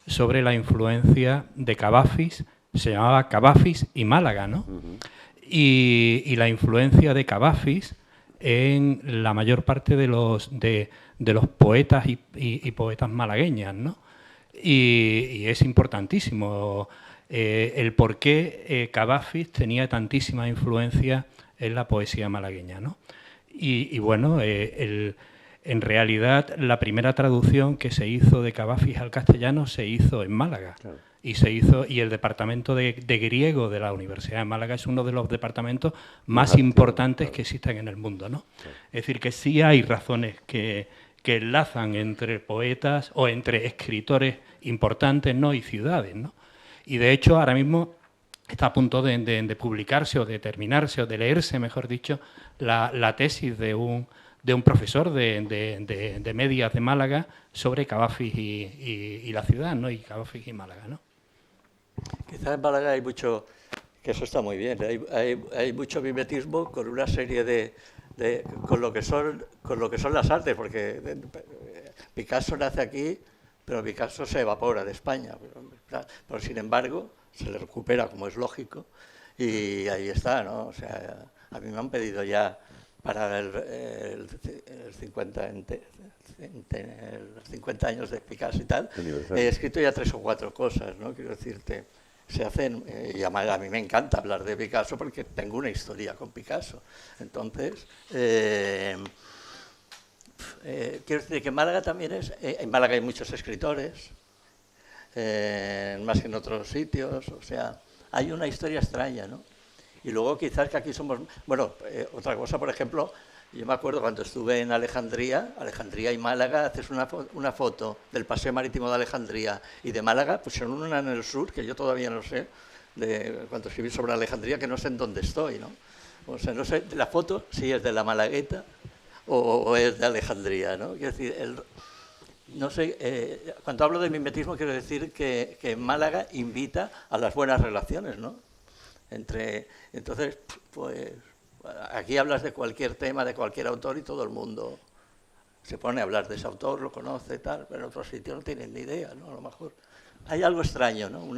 sobre la influencia de Cavafis, se llamaba Cavafis y Málaga, ¿no? Uh-huh. Y la influencia de Cavafis en la mayor parte de los poetas y poetas malagueñas, ¿no? Y es importantísimo. el por qué Cavafis tenía tantísima influencia en la poesía malagueña, ¿no? Y bueno, en realidad la primera traducción que se hizo de Cavafis al castellano se hizo en Málaga. Claro. Y el departamento de griego de la Universidad de Málaga es uno de los departamentos más importantes que existen en el mundo, ¿no? Claro. Es decir, que sí hay razones que enlazan entre poetas o entre escritores importantes, ¿no? Y ciudades, ¿no? Y de hecho ahora mismo está a punto de publicarse o de terminarse o de leerse, mejor dicho, la tesis de un profesor de medias de Málaga sobre Cavafis y la ciudad, ¿no? Y Cavafis y Málaga, ¿no? Quizás en Málaga hay mucho, que eso está muy bien, hay mucho mimetismo con una serie con lo que son las artes, porque Picasso nace aquí, pero Picasso se evapora de España, pero sin embargo se le recupera, como es lógico, y ahí está, ¿no? O sea, a mí me han pedido ya para el 50 años de Picasso y tal, he escrito ya 3 o 4 cosas, ¿no? Quiero decirte, se hacen, y a mí me encanta hablar de Picasso porque tengo una historia con Picasso. Entonces, quiero decir que en Málaga también en Málaga hay muchos escritores, más que en otros sitios, o sea, hay una historia extraña, ¿no? Y luego quizás que aquí somos... Bueno, otra cosa, por ejemplo, yo me acuerdo cuando estuve en Alejandría y Málaga, haces una foto del paseo marítimo de Alejandría y de Málaga, pues son una en el sur, que yo todavía no sé, cuando escribí sobre Alejandría, que no sé en dónde estoy, ¿no? O sea, no sé, la foto si es de la Malagueta o es de Alejandría, ¿no? Quiero decir, no sé, cuando hablo de mimetismo quiero decir que Málaga invita a las buenas relaciones, ¿no? Entonces, pues, aquí hablas de cualquier tema, de cualquier autor y todo el mundo se pone a hablar de ese autor, lo conoce y tal, pero en otros sitios no tienen ni idea, ¿no? A lo mejor hay algo extraño, ¿no? Y el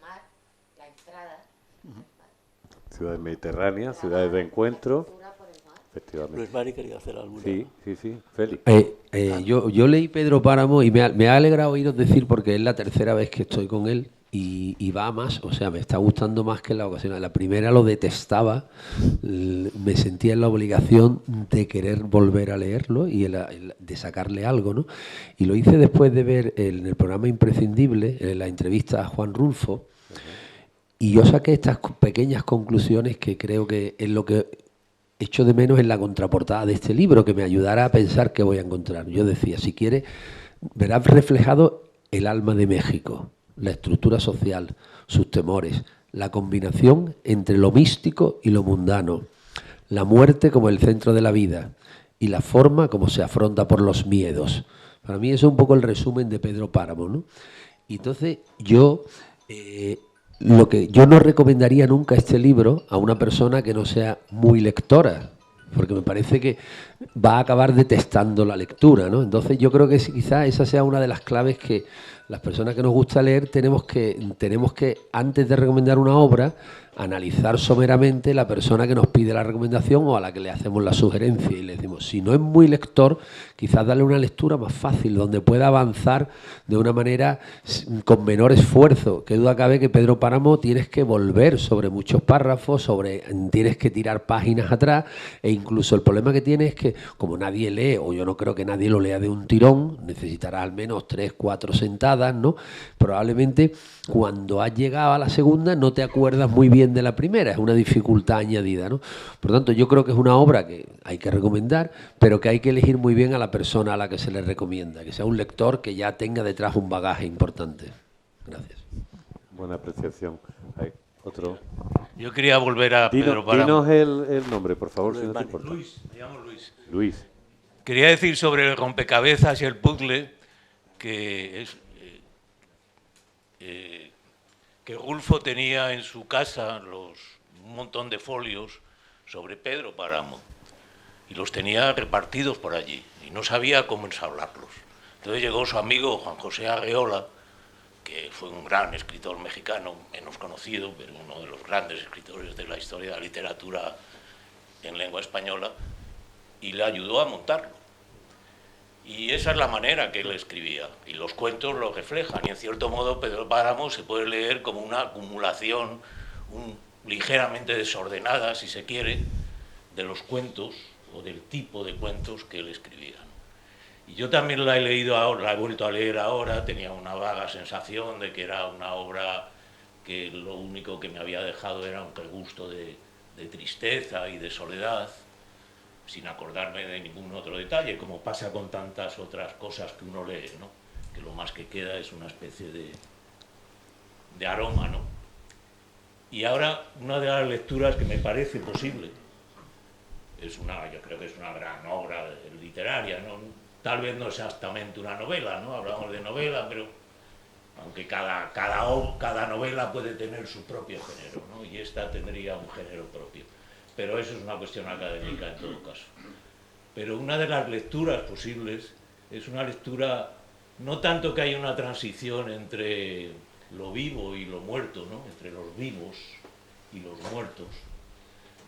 mar, la entrada. Ciudades mediterráneas, ciudades de encuentro. Efectivamente. Luis Mari quería hacer algo. Sí, Félix. Yo leí Pedro Páramo y me ha alegrado oíros decir, porque es la tercera vez que estoy con él, y va más, o sea, me está gustando más que en la ocasión. La primera lo detestaba, me sentía en la obligación de querer volver a leerlo y de sacarle algo, ¿no? Y lo hice después de ver en el programa Imprescindible, en la entrevista a Juan Rulfo, y yo saqué estas pequeñas conclusiones que creo que es lo que echo de menos en la contraportada de este libro, que me ayudará a pensar qué voy a encontrar. Yo decía, si quieres, verás reflejado el alma de México, la estructura social, sus temores, la combinación entre lo místico y lo mundano, la muerte como el centro de la vida y la forma como se afronta por los miedos. Para mí eso es un poco el resumen de Pedro Páramo, ¿no? Y entonces yo no recomendaría nunca este libro a una persona que no sea muy lectora, porque me parece que va a acabar detestando la lectura, ¿no? Entonces yo creo que quizás esa sea una de las claves que las personas que nos gusta leer tenemos que, antes de recomendar una obra, analizar someramente la persona que nos pide la recomendación o a la que le hacemos la sugerencia, y le decimos, si no es muy lector, quizás darle una lectura más fácil, donde pueda avanzar de una manera con menor esfuerzo. Qué duda cabe que Pedro Páramo tienes que volver sobre muchos párrafos, tienes que tirar páginas atrás, e incluso el problema que tiene es que, como nadie lee, o yo no creo que nadie lo lea de un tirón, necesitará al menos 3, 4 sentadas, ¿no? Probablemente cuando has llegado a la segunda no te acuerdas muy bien de la primera, es una dificultad añadida, ¿no? Por lo tanto, yo creo que es una obra que hay que recomendar, pero que hay que elegir muy bien a la persona a la que se le recomienda, que sea un lector que ya tenga detrás un bagaje importante. Gracias. Buena apreciación. Hay otro. Yo quería volver a Pedro Páramo. Dinos el nombre, por favor, si no te importa. Luis, me llamo Luis. Luis. Quería decir sobre el rompecabezas y el puzzle que Rulfo tenía en su casa un montón de folios sobre Pedro Páramo y los tenía repartidos por allí y no sabía cómo ensablarlos. Entonces llegó su amigo Juan José Arreola, que fue un gran escritor mexicano, menos conocido, pero uno de los grandes escritores de la historia de la literatura en lengua española, y le ayudó a montarlo. Y esa es la manera que él escribía, y los cuentos lo reflejan, y en cierto modo Pedro Páramo se puede leer como una acumulación ligeramente desordenada, si se quiere, de los cuentos o del tipo de cuentos que él escribía. Y yo también la he leído ahora, la he vuelto a leer ahora, tenía una vaga sensación de que era una obra que lo único que me había dejado era un regusto de tristeza y de soledad, sin acordarme de ningún otro detalle, como pasa con tantas otras cosas que uno lee, ¿no? Que lo más que queda es una especie de aroma, ¿no? Y ahora, una de las lecturas que me parece posible, yo creo que es una gran obra literaria, ¿no? Tal vez no exactamente una novela, ¿no? Hablamos de novela, pero aunque cada novela puede tener su propio género, ¿no? Y esta tendría un género propio. Pero eso es una cuestión académica en todo caso. Pero una de las lecturas posibles es una lectura, no tanto que haya una transición entre lo vivo y lo muerto, ¿no? Entre los vivos y los muertos,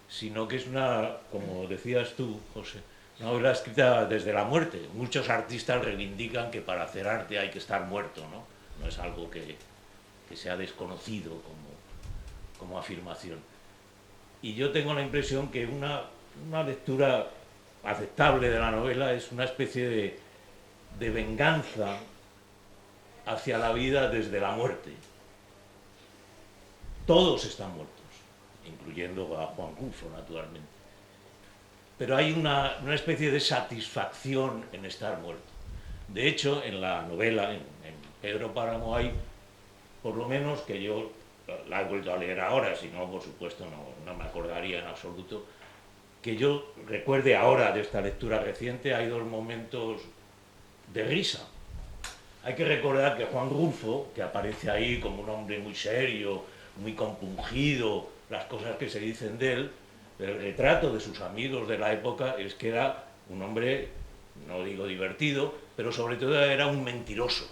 sino que es una, como decías tú, José, una obra escrita desde la muerte. Muchos artistas reivindican que para hacer arte hay que estar muerto, ¿no? No es algo que sea desconocido como afirmación. Y yo tengo la impresión que una lectura aceptable de la novela es una especie de venganza hacia la vida desde la muerte. Todos están muertos, incluyendo a Juan Rulfo, naturalmente. Pero hay una especie de satisfacción en estar muerto. De hecho, en la novela, en Pedro Páramo, hay, por lo menos que yo la he vuelto a leer ahora, si no, por supuesto, no me acordaría en absoluto, que yo recuerde ahora de esta lectura reciente, hay dos momentos de risa. Hay que recordar que Juan Rulfo, que aparece ahí como un hombre muy serio, muy compungido, las cosas que se dicen de él, el retrato de sus amigos de la época es que era un hombre, no digo divertido, pero sobre todo era un mentiroso.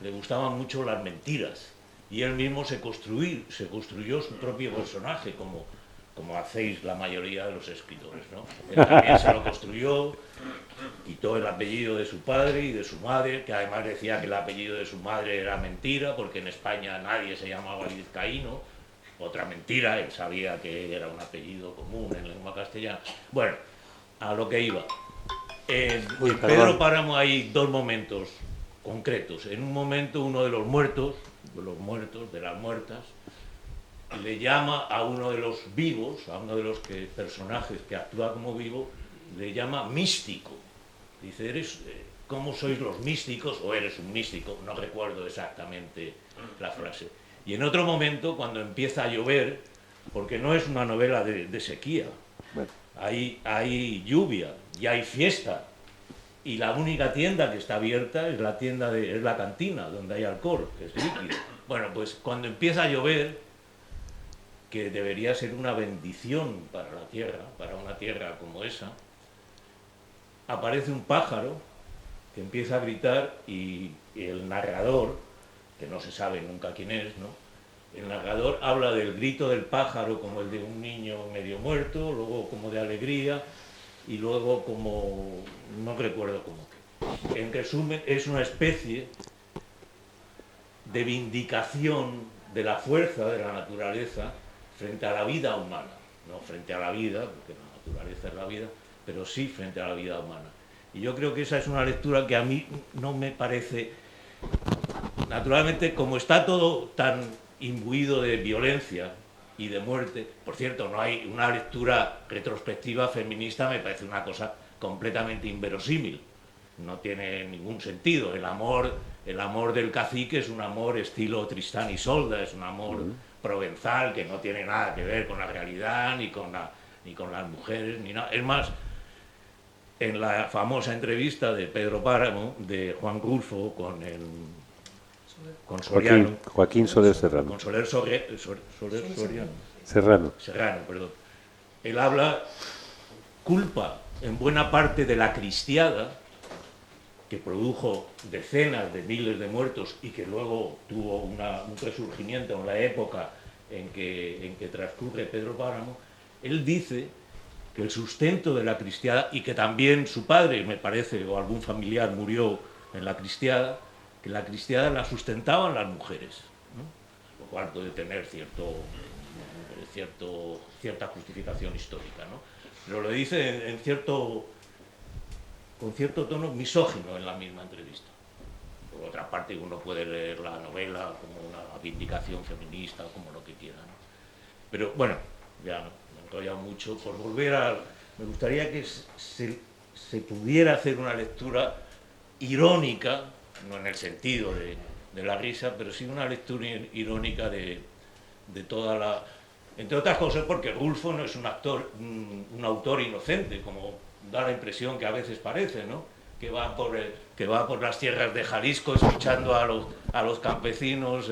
Le gustaban mucho las mentiras. Y él mismo se construyó su propio personaje, como hacéis la mayoría de los escritores, ¿no? Él también se lo construyó, quitó el apellido de su padre y de su madre, que además decía que el apellido de su madre era mentira, porque en España nadie se llamaba vizcaíno. Otra mentira, él sabía que era un apellido común en lengua castellana. Bueno, a lo que iba. En Pedro Páramo hay dos momentos concretos. En un momento, uno de los muertos, de las muertas, le llama a uno de los vivos, a uno de los personajes que actúa como vivo, le llama místico. Dice, ¿cómo sois los místicos? O eres un místico, no recuerdo exactamente la frase. Y en otro momento, cuando empieza a llover, porque no es una novela de sequía, hay lluvia y hay fiesta, y la única tienda que está abierta es la cantina, donde hay alcohol, que es líquido. Bueno, pues cuando empieza a llover, que debería ser una bendición para la tierra, para una tierra como esa, aparece un pájaro que empieza a gritar y el narrador, que no se sabe nunca quién es, ¿no? El narrador habla del grito del pájaro como el de un niño medio muerto, luego como de alegría, y luego como, no recuerdo cómo que. En resumen, es una especie de vindicación de la fuerza de la naturaleza frente a la vida humana. No frente a la vida, porque la naturaleza es la vida, pero sí frente a la vida humana. Y yo creo que esa es una lectura que a mí no me parece... Naturalmente, como está todo tan imbuido de violencia y de muerte, por cierto, no hay una lectura retrospectiva feminista, me parece una cosa completamente inverosímil, no tiene ningún sentido. El amor del cacique es un amor estilo Tristán y Isolda, es un amor provenzal que no tiene nada que ver con la realidad, ni con las mujeres, ni nada. Es más, en la famosa entrevista de Pedro Páramo, de Juan Rulfo con Soriano. Joaquín Soler Serrano. Con Soler Soriano. Serrano, perdón. Él culpa en buena parte de la cristiada, que produjo decenas de miles de muertos y que luego tuvo un resurgimiento en la época en que transcurre Pedro Páramo. Él dice que el sustento de la cristiada, y que también su padre, me parece, o algún familiar murió en la cristiada, que la cristiada la sustentaban las mujeres, ¿no? Lo cual puede tener cierta justificación histórica, ¿no? Pero lo dice con cierto tono misógino en la misma entrevista. Por otra parte, uno puede leer la novela como una vindicación feminista, como lo que quiera, ¿no? Pero bueno, ya no, me he enrollado mucho. Por volver me gustaría que se pudiera hacer una lectura irónica, no en el sentido de la risa, pero sí una lectura irónica de toda la... Entre otras cosas porque Rulfo no es un autor inocente, como da la impresión que a veces parece, ¿no? Que va por las tierras de Jalisco escuchando a los campesinos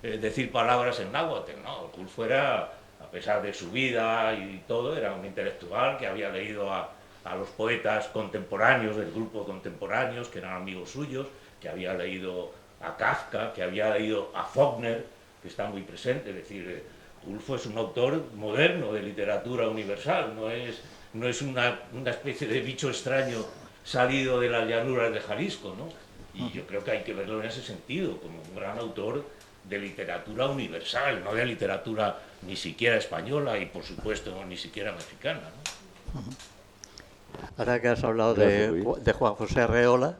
decir palabras en náhuatl. No, Rulfo era, a pesar de su vida y todo, era un intelectual que había leído a los poetas contemporáneos del grupo contemporáneos, que eran amigos suyos, que había leído a Kafka, que había leído a Faulkner, que está muy presente. Es decir, Rulfo es un autor moderno de literatura universal, no es una especie de bicho extraño salido de las llanuras de Jalisco, ¿no? Y yo creo que hay que verlo en ese sentido, como un gran autor de literatura universal, no de literatura ni siquiera española y, por supuesto, ni siquiera mexicana, ¿no? Ahora que has hablado de Juan José Arreola,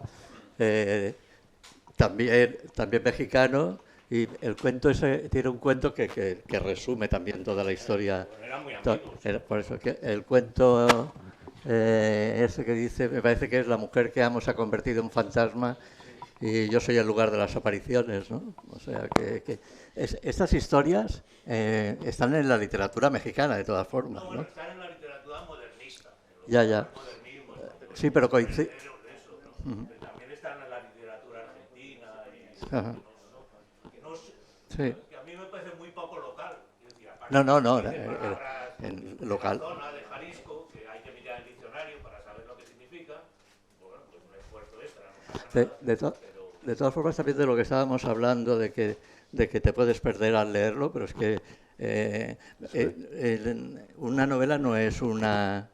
también mexicano, y el cuento ese tiene un cuento que resume también toda la historia. Por eso que el cuento ese que dice, me parece que es la mujer que amo se ha convertido en fantasma y yo soy el lugar de las apariciones, ¿no? O sea que estas historias están en la literatura mexicana de todas formas, ¿no? Están en la literatura modernista. Ya. Sí, pero coincide. También están en la literatura argentina. Ajá. Sí. Que a mí me parece muy poco local. No, en local. La zona de Jalisco, que hay que mirar el diccionario para saber lo que significa, bueno, pues un esfuerzo extra. De todas formas, también de lo que estábamos hablando, de que te puedes perder al leerlo, pero es que una novela no es una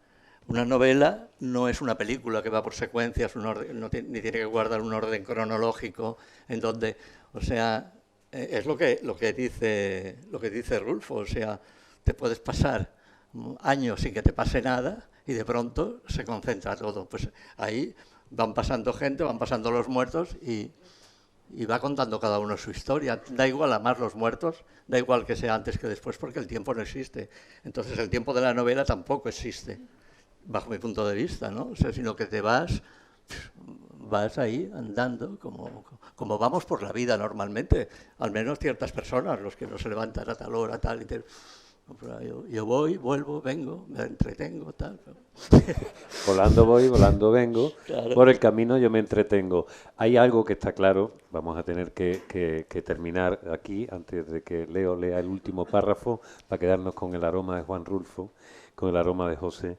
película que va por secuencias, ni tiene que guardar un orden cronológico en donde, o sea, es lo que dice Rulfo, o sea, te puedes pasar años sin que te pase nada y de pronto se concentra todo. Pues ahí van pasando gente, van pasando los muertos y va contando cada uno su historia. Da igual amar los muertos, da igual que sea antes que después, porque el tiempo no existe. Entonces el tiempo de la novela tampoco existe, bajo mi punto de vista, ¿no? O sea, sino que te vas ahí andando como vamos por la vida normalmente, al menos ciertas personas, los que no se levantan a tal hora, tal y tal. Yo voy, vuelvo, vengo, me entretengo, tal. Volando voy, volando vengo. Claro. Por el camino yo me entretengo. Hay algo que está claro, vamos a tener que terminar aquí, antes de que Leo lea el último párrafo, para quedarnos con el aroma de Juan Rulfo, con el aroma de José.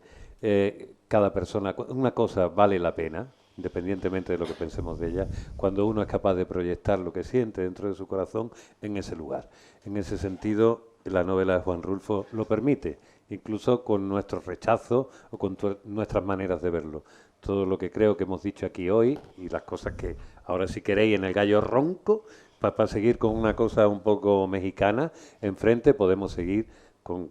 Cada persona, una cosa vale la pena, independientemente de lo que pensemos de ella, cuando uno es capaz de proyectar lo que siente dentro de su corazón en ese lugar. En ese sentido, la novela de Juan Rulfo lo permite, incluso con nuestros rechazos o con nuestras maneras de verlo. Todo lo que creo que hemos dicho aquí hoy y las cosas que ahora, si queréis, en el gallo ronco, para seguir con una cosa un poco mexicana, enfrente podemos seguir con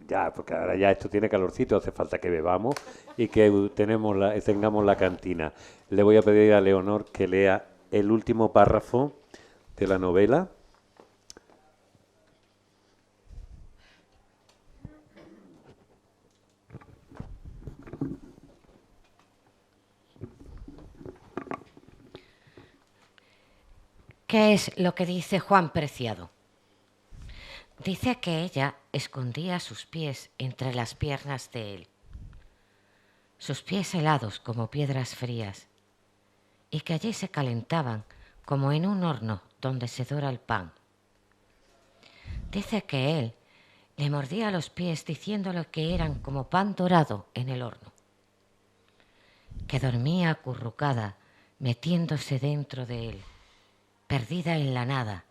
ya, porque ahora ya esto tiene calorcito, hace falta que bebamos y que tengamos la cantina. Le voy a pedir a Leonor que lea el último párrafo de la novela. ¿Qué es lo que dice Juan Preciado? Dice que ella escondía sus pies entre las piernas de él, sus pies helados como piedras frías, y que allí se calentaban como en un horno donde se dora el pan. Dice que él le mordía los pies diciéndole que eran como pan dorado en el horno, que dormía acurrucada metiéndose dentro de él, perdida en la nada,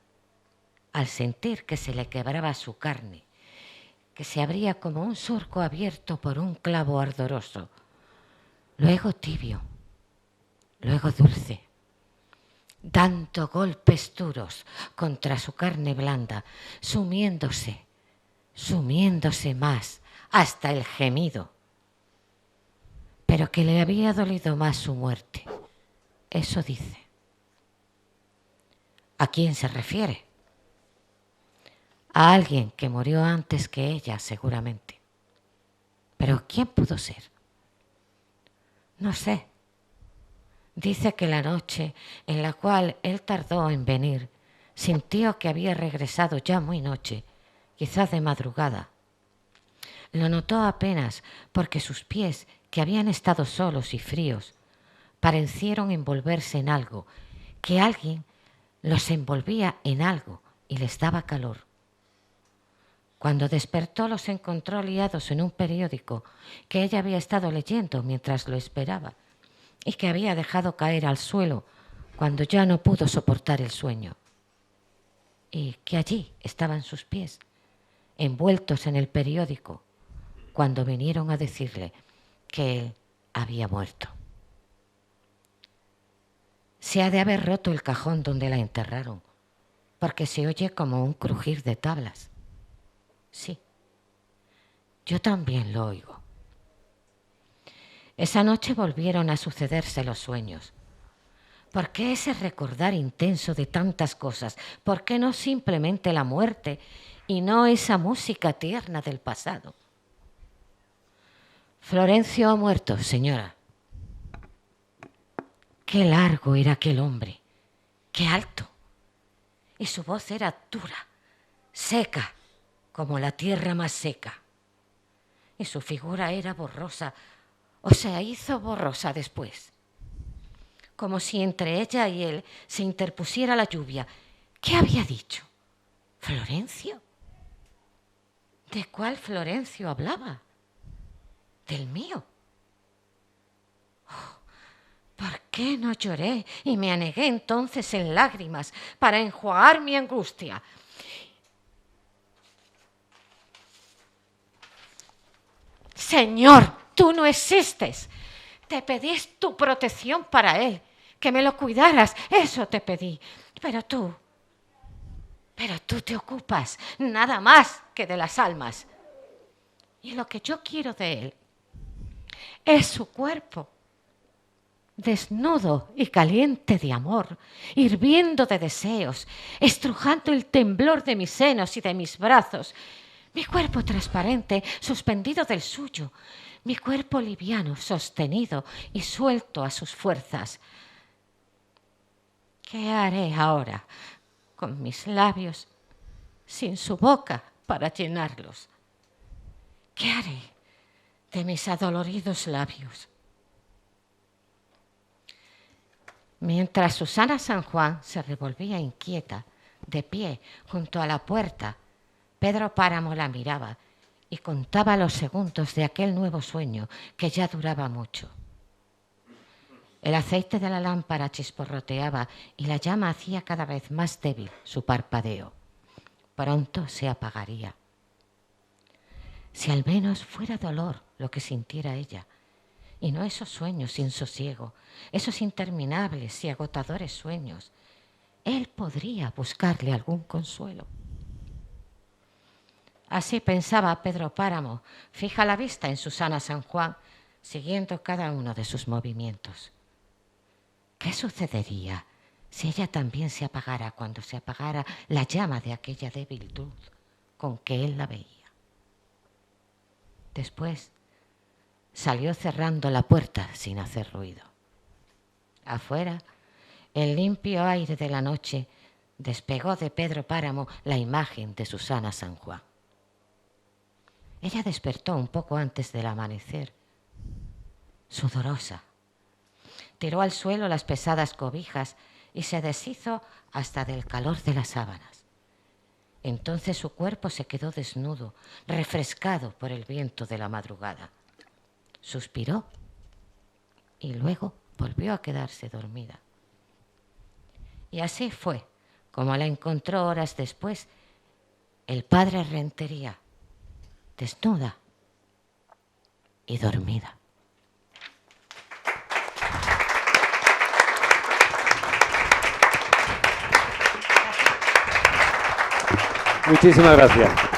al sentir que se le quebraba su carne, que se abría como un surco abierto por un clavo ardoroso, luego tibio, luego dulce, dando golpes duros contra su carne blanda, sumiéndose más hasta el gemido, pero que le había dolido más su muerte. Eso dice. ¿A quién se refiere? A alguien que murió antes que ella, seguramente. Pero ¿quién pudo ser? No sé. Dice que la noche en la cual él tardó en venir, sintió que había regresado ya muy noche, quizás de madrugada. Lo notó apenas porque sus pies, que habían estado solos y fríos, parecieron envolverse en algo, que alguien los envolvía en algo y les daba calor. Cuando despertó los encontró liados en un periódico que ella había estado leyendo mientras lo esperaba y que había dejado caer al suelo cuando ya no pudo soportar el sueño. Y que allí estaban sus pies, envueltos en el periódico, cuando vinieron a decirle que él había muerto. Se ha de haber roto el cajón donde la enterraron, porque se oye como un crujir de tablas. Sí, yo también lo oigo. Esa noche volvieron a sucederse los sueños. ¿Por qué ese recordar intenso de tantas cosas? ¿Por qué no simplemente la muerte y no esa música tierna del pasado? Florencio ha muerto, señora. Qué largo era aquel hombre, qué alto. Y su voz era dura, seca, como la tierra más seca. Y su figura era borrosa, o se hizo borrosa después. Como si entre ella y él se interpusiera la lluvia. ¿Qué había dicho? ¿Florencio? ¿De cuál Florencio hablaba? ¿Del mío? Oh, ¿por qué no lloré y me anegué entonces en lágrimas para enjuagar mi angustia? Señor, tú no existes. Te pedí tu protección para él, que me lo cuidaras, eso te pedí. Pero tú te ocupas nada más que de las almas. Y lo que yo quiero de él es su cuerpo, desnudo y caliente de amor, hirviendo de deseos, estrujando el temblor de mis senos y de mis brazos, mi cuerpo transparente suspendido del suyo, mi cuerpo liviano, sostenido y suelto a sus fuerzas. ¿Qué haré ahora con mis labios sin su boca para llenarlos? ¿Qué haré de mis adoloridos labios? Mientras Susana San Juan se revolvía inquieta, de pie, junto a la puerta, Pedro Páramo la miraba y contaba los segundos de aquel nuevo sueño que ya duraba mucho. El aceite de la lámpara chisporroteaba y la llama hacía cada vez más débil su parpadeo. Pronto se apagaría. Si al menos fuera dolor lo que sintiera ella, y no esos sueños sin sosiego, esos interminables y agotadores sueños, él podría buscarle algún consuelo. Así pensaba Pedro Páramo, fija la vista en Susana San Juan, siguiendo cada uno de sus movimientos. ¿Qué sucedería si ella también se apagara cuando se apagara la llama de aquella débil luz con que él la veía? Después salió cerrando la puerta sin hacer ruido. Afuera, el limpio aire de la noche despegó de Pedro Páramo la imagen de Susana San Juan. Ella despertó un poco antes del amanecer, sudorosa. Tiró al suelo las pesadas cobijas y se deshizo hasta del calor de las sábanas. Entonces su cuerpo se quedó desnudo, refrescado por el viento de la madrugada. Suspiró y luego volvió a quedarse dormida. Y así fue como la encontró horas después el padre Rentería, desnuda y dormida. Muchísimas gracias.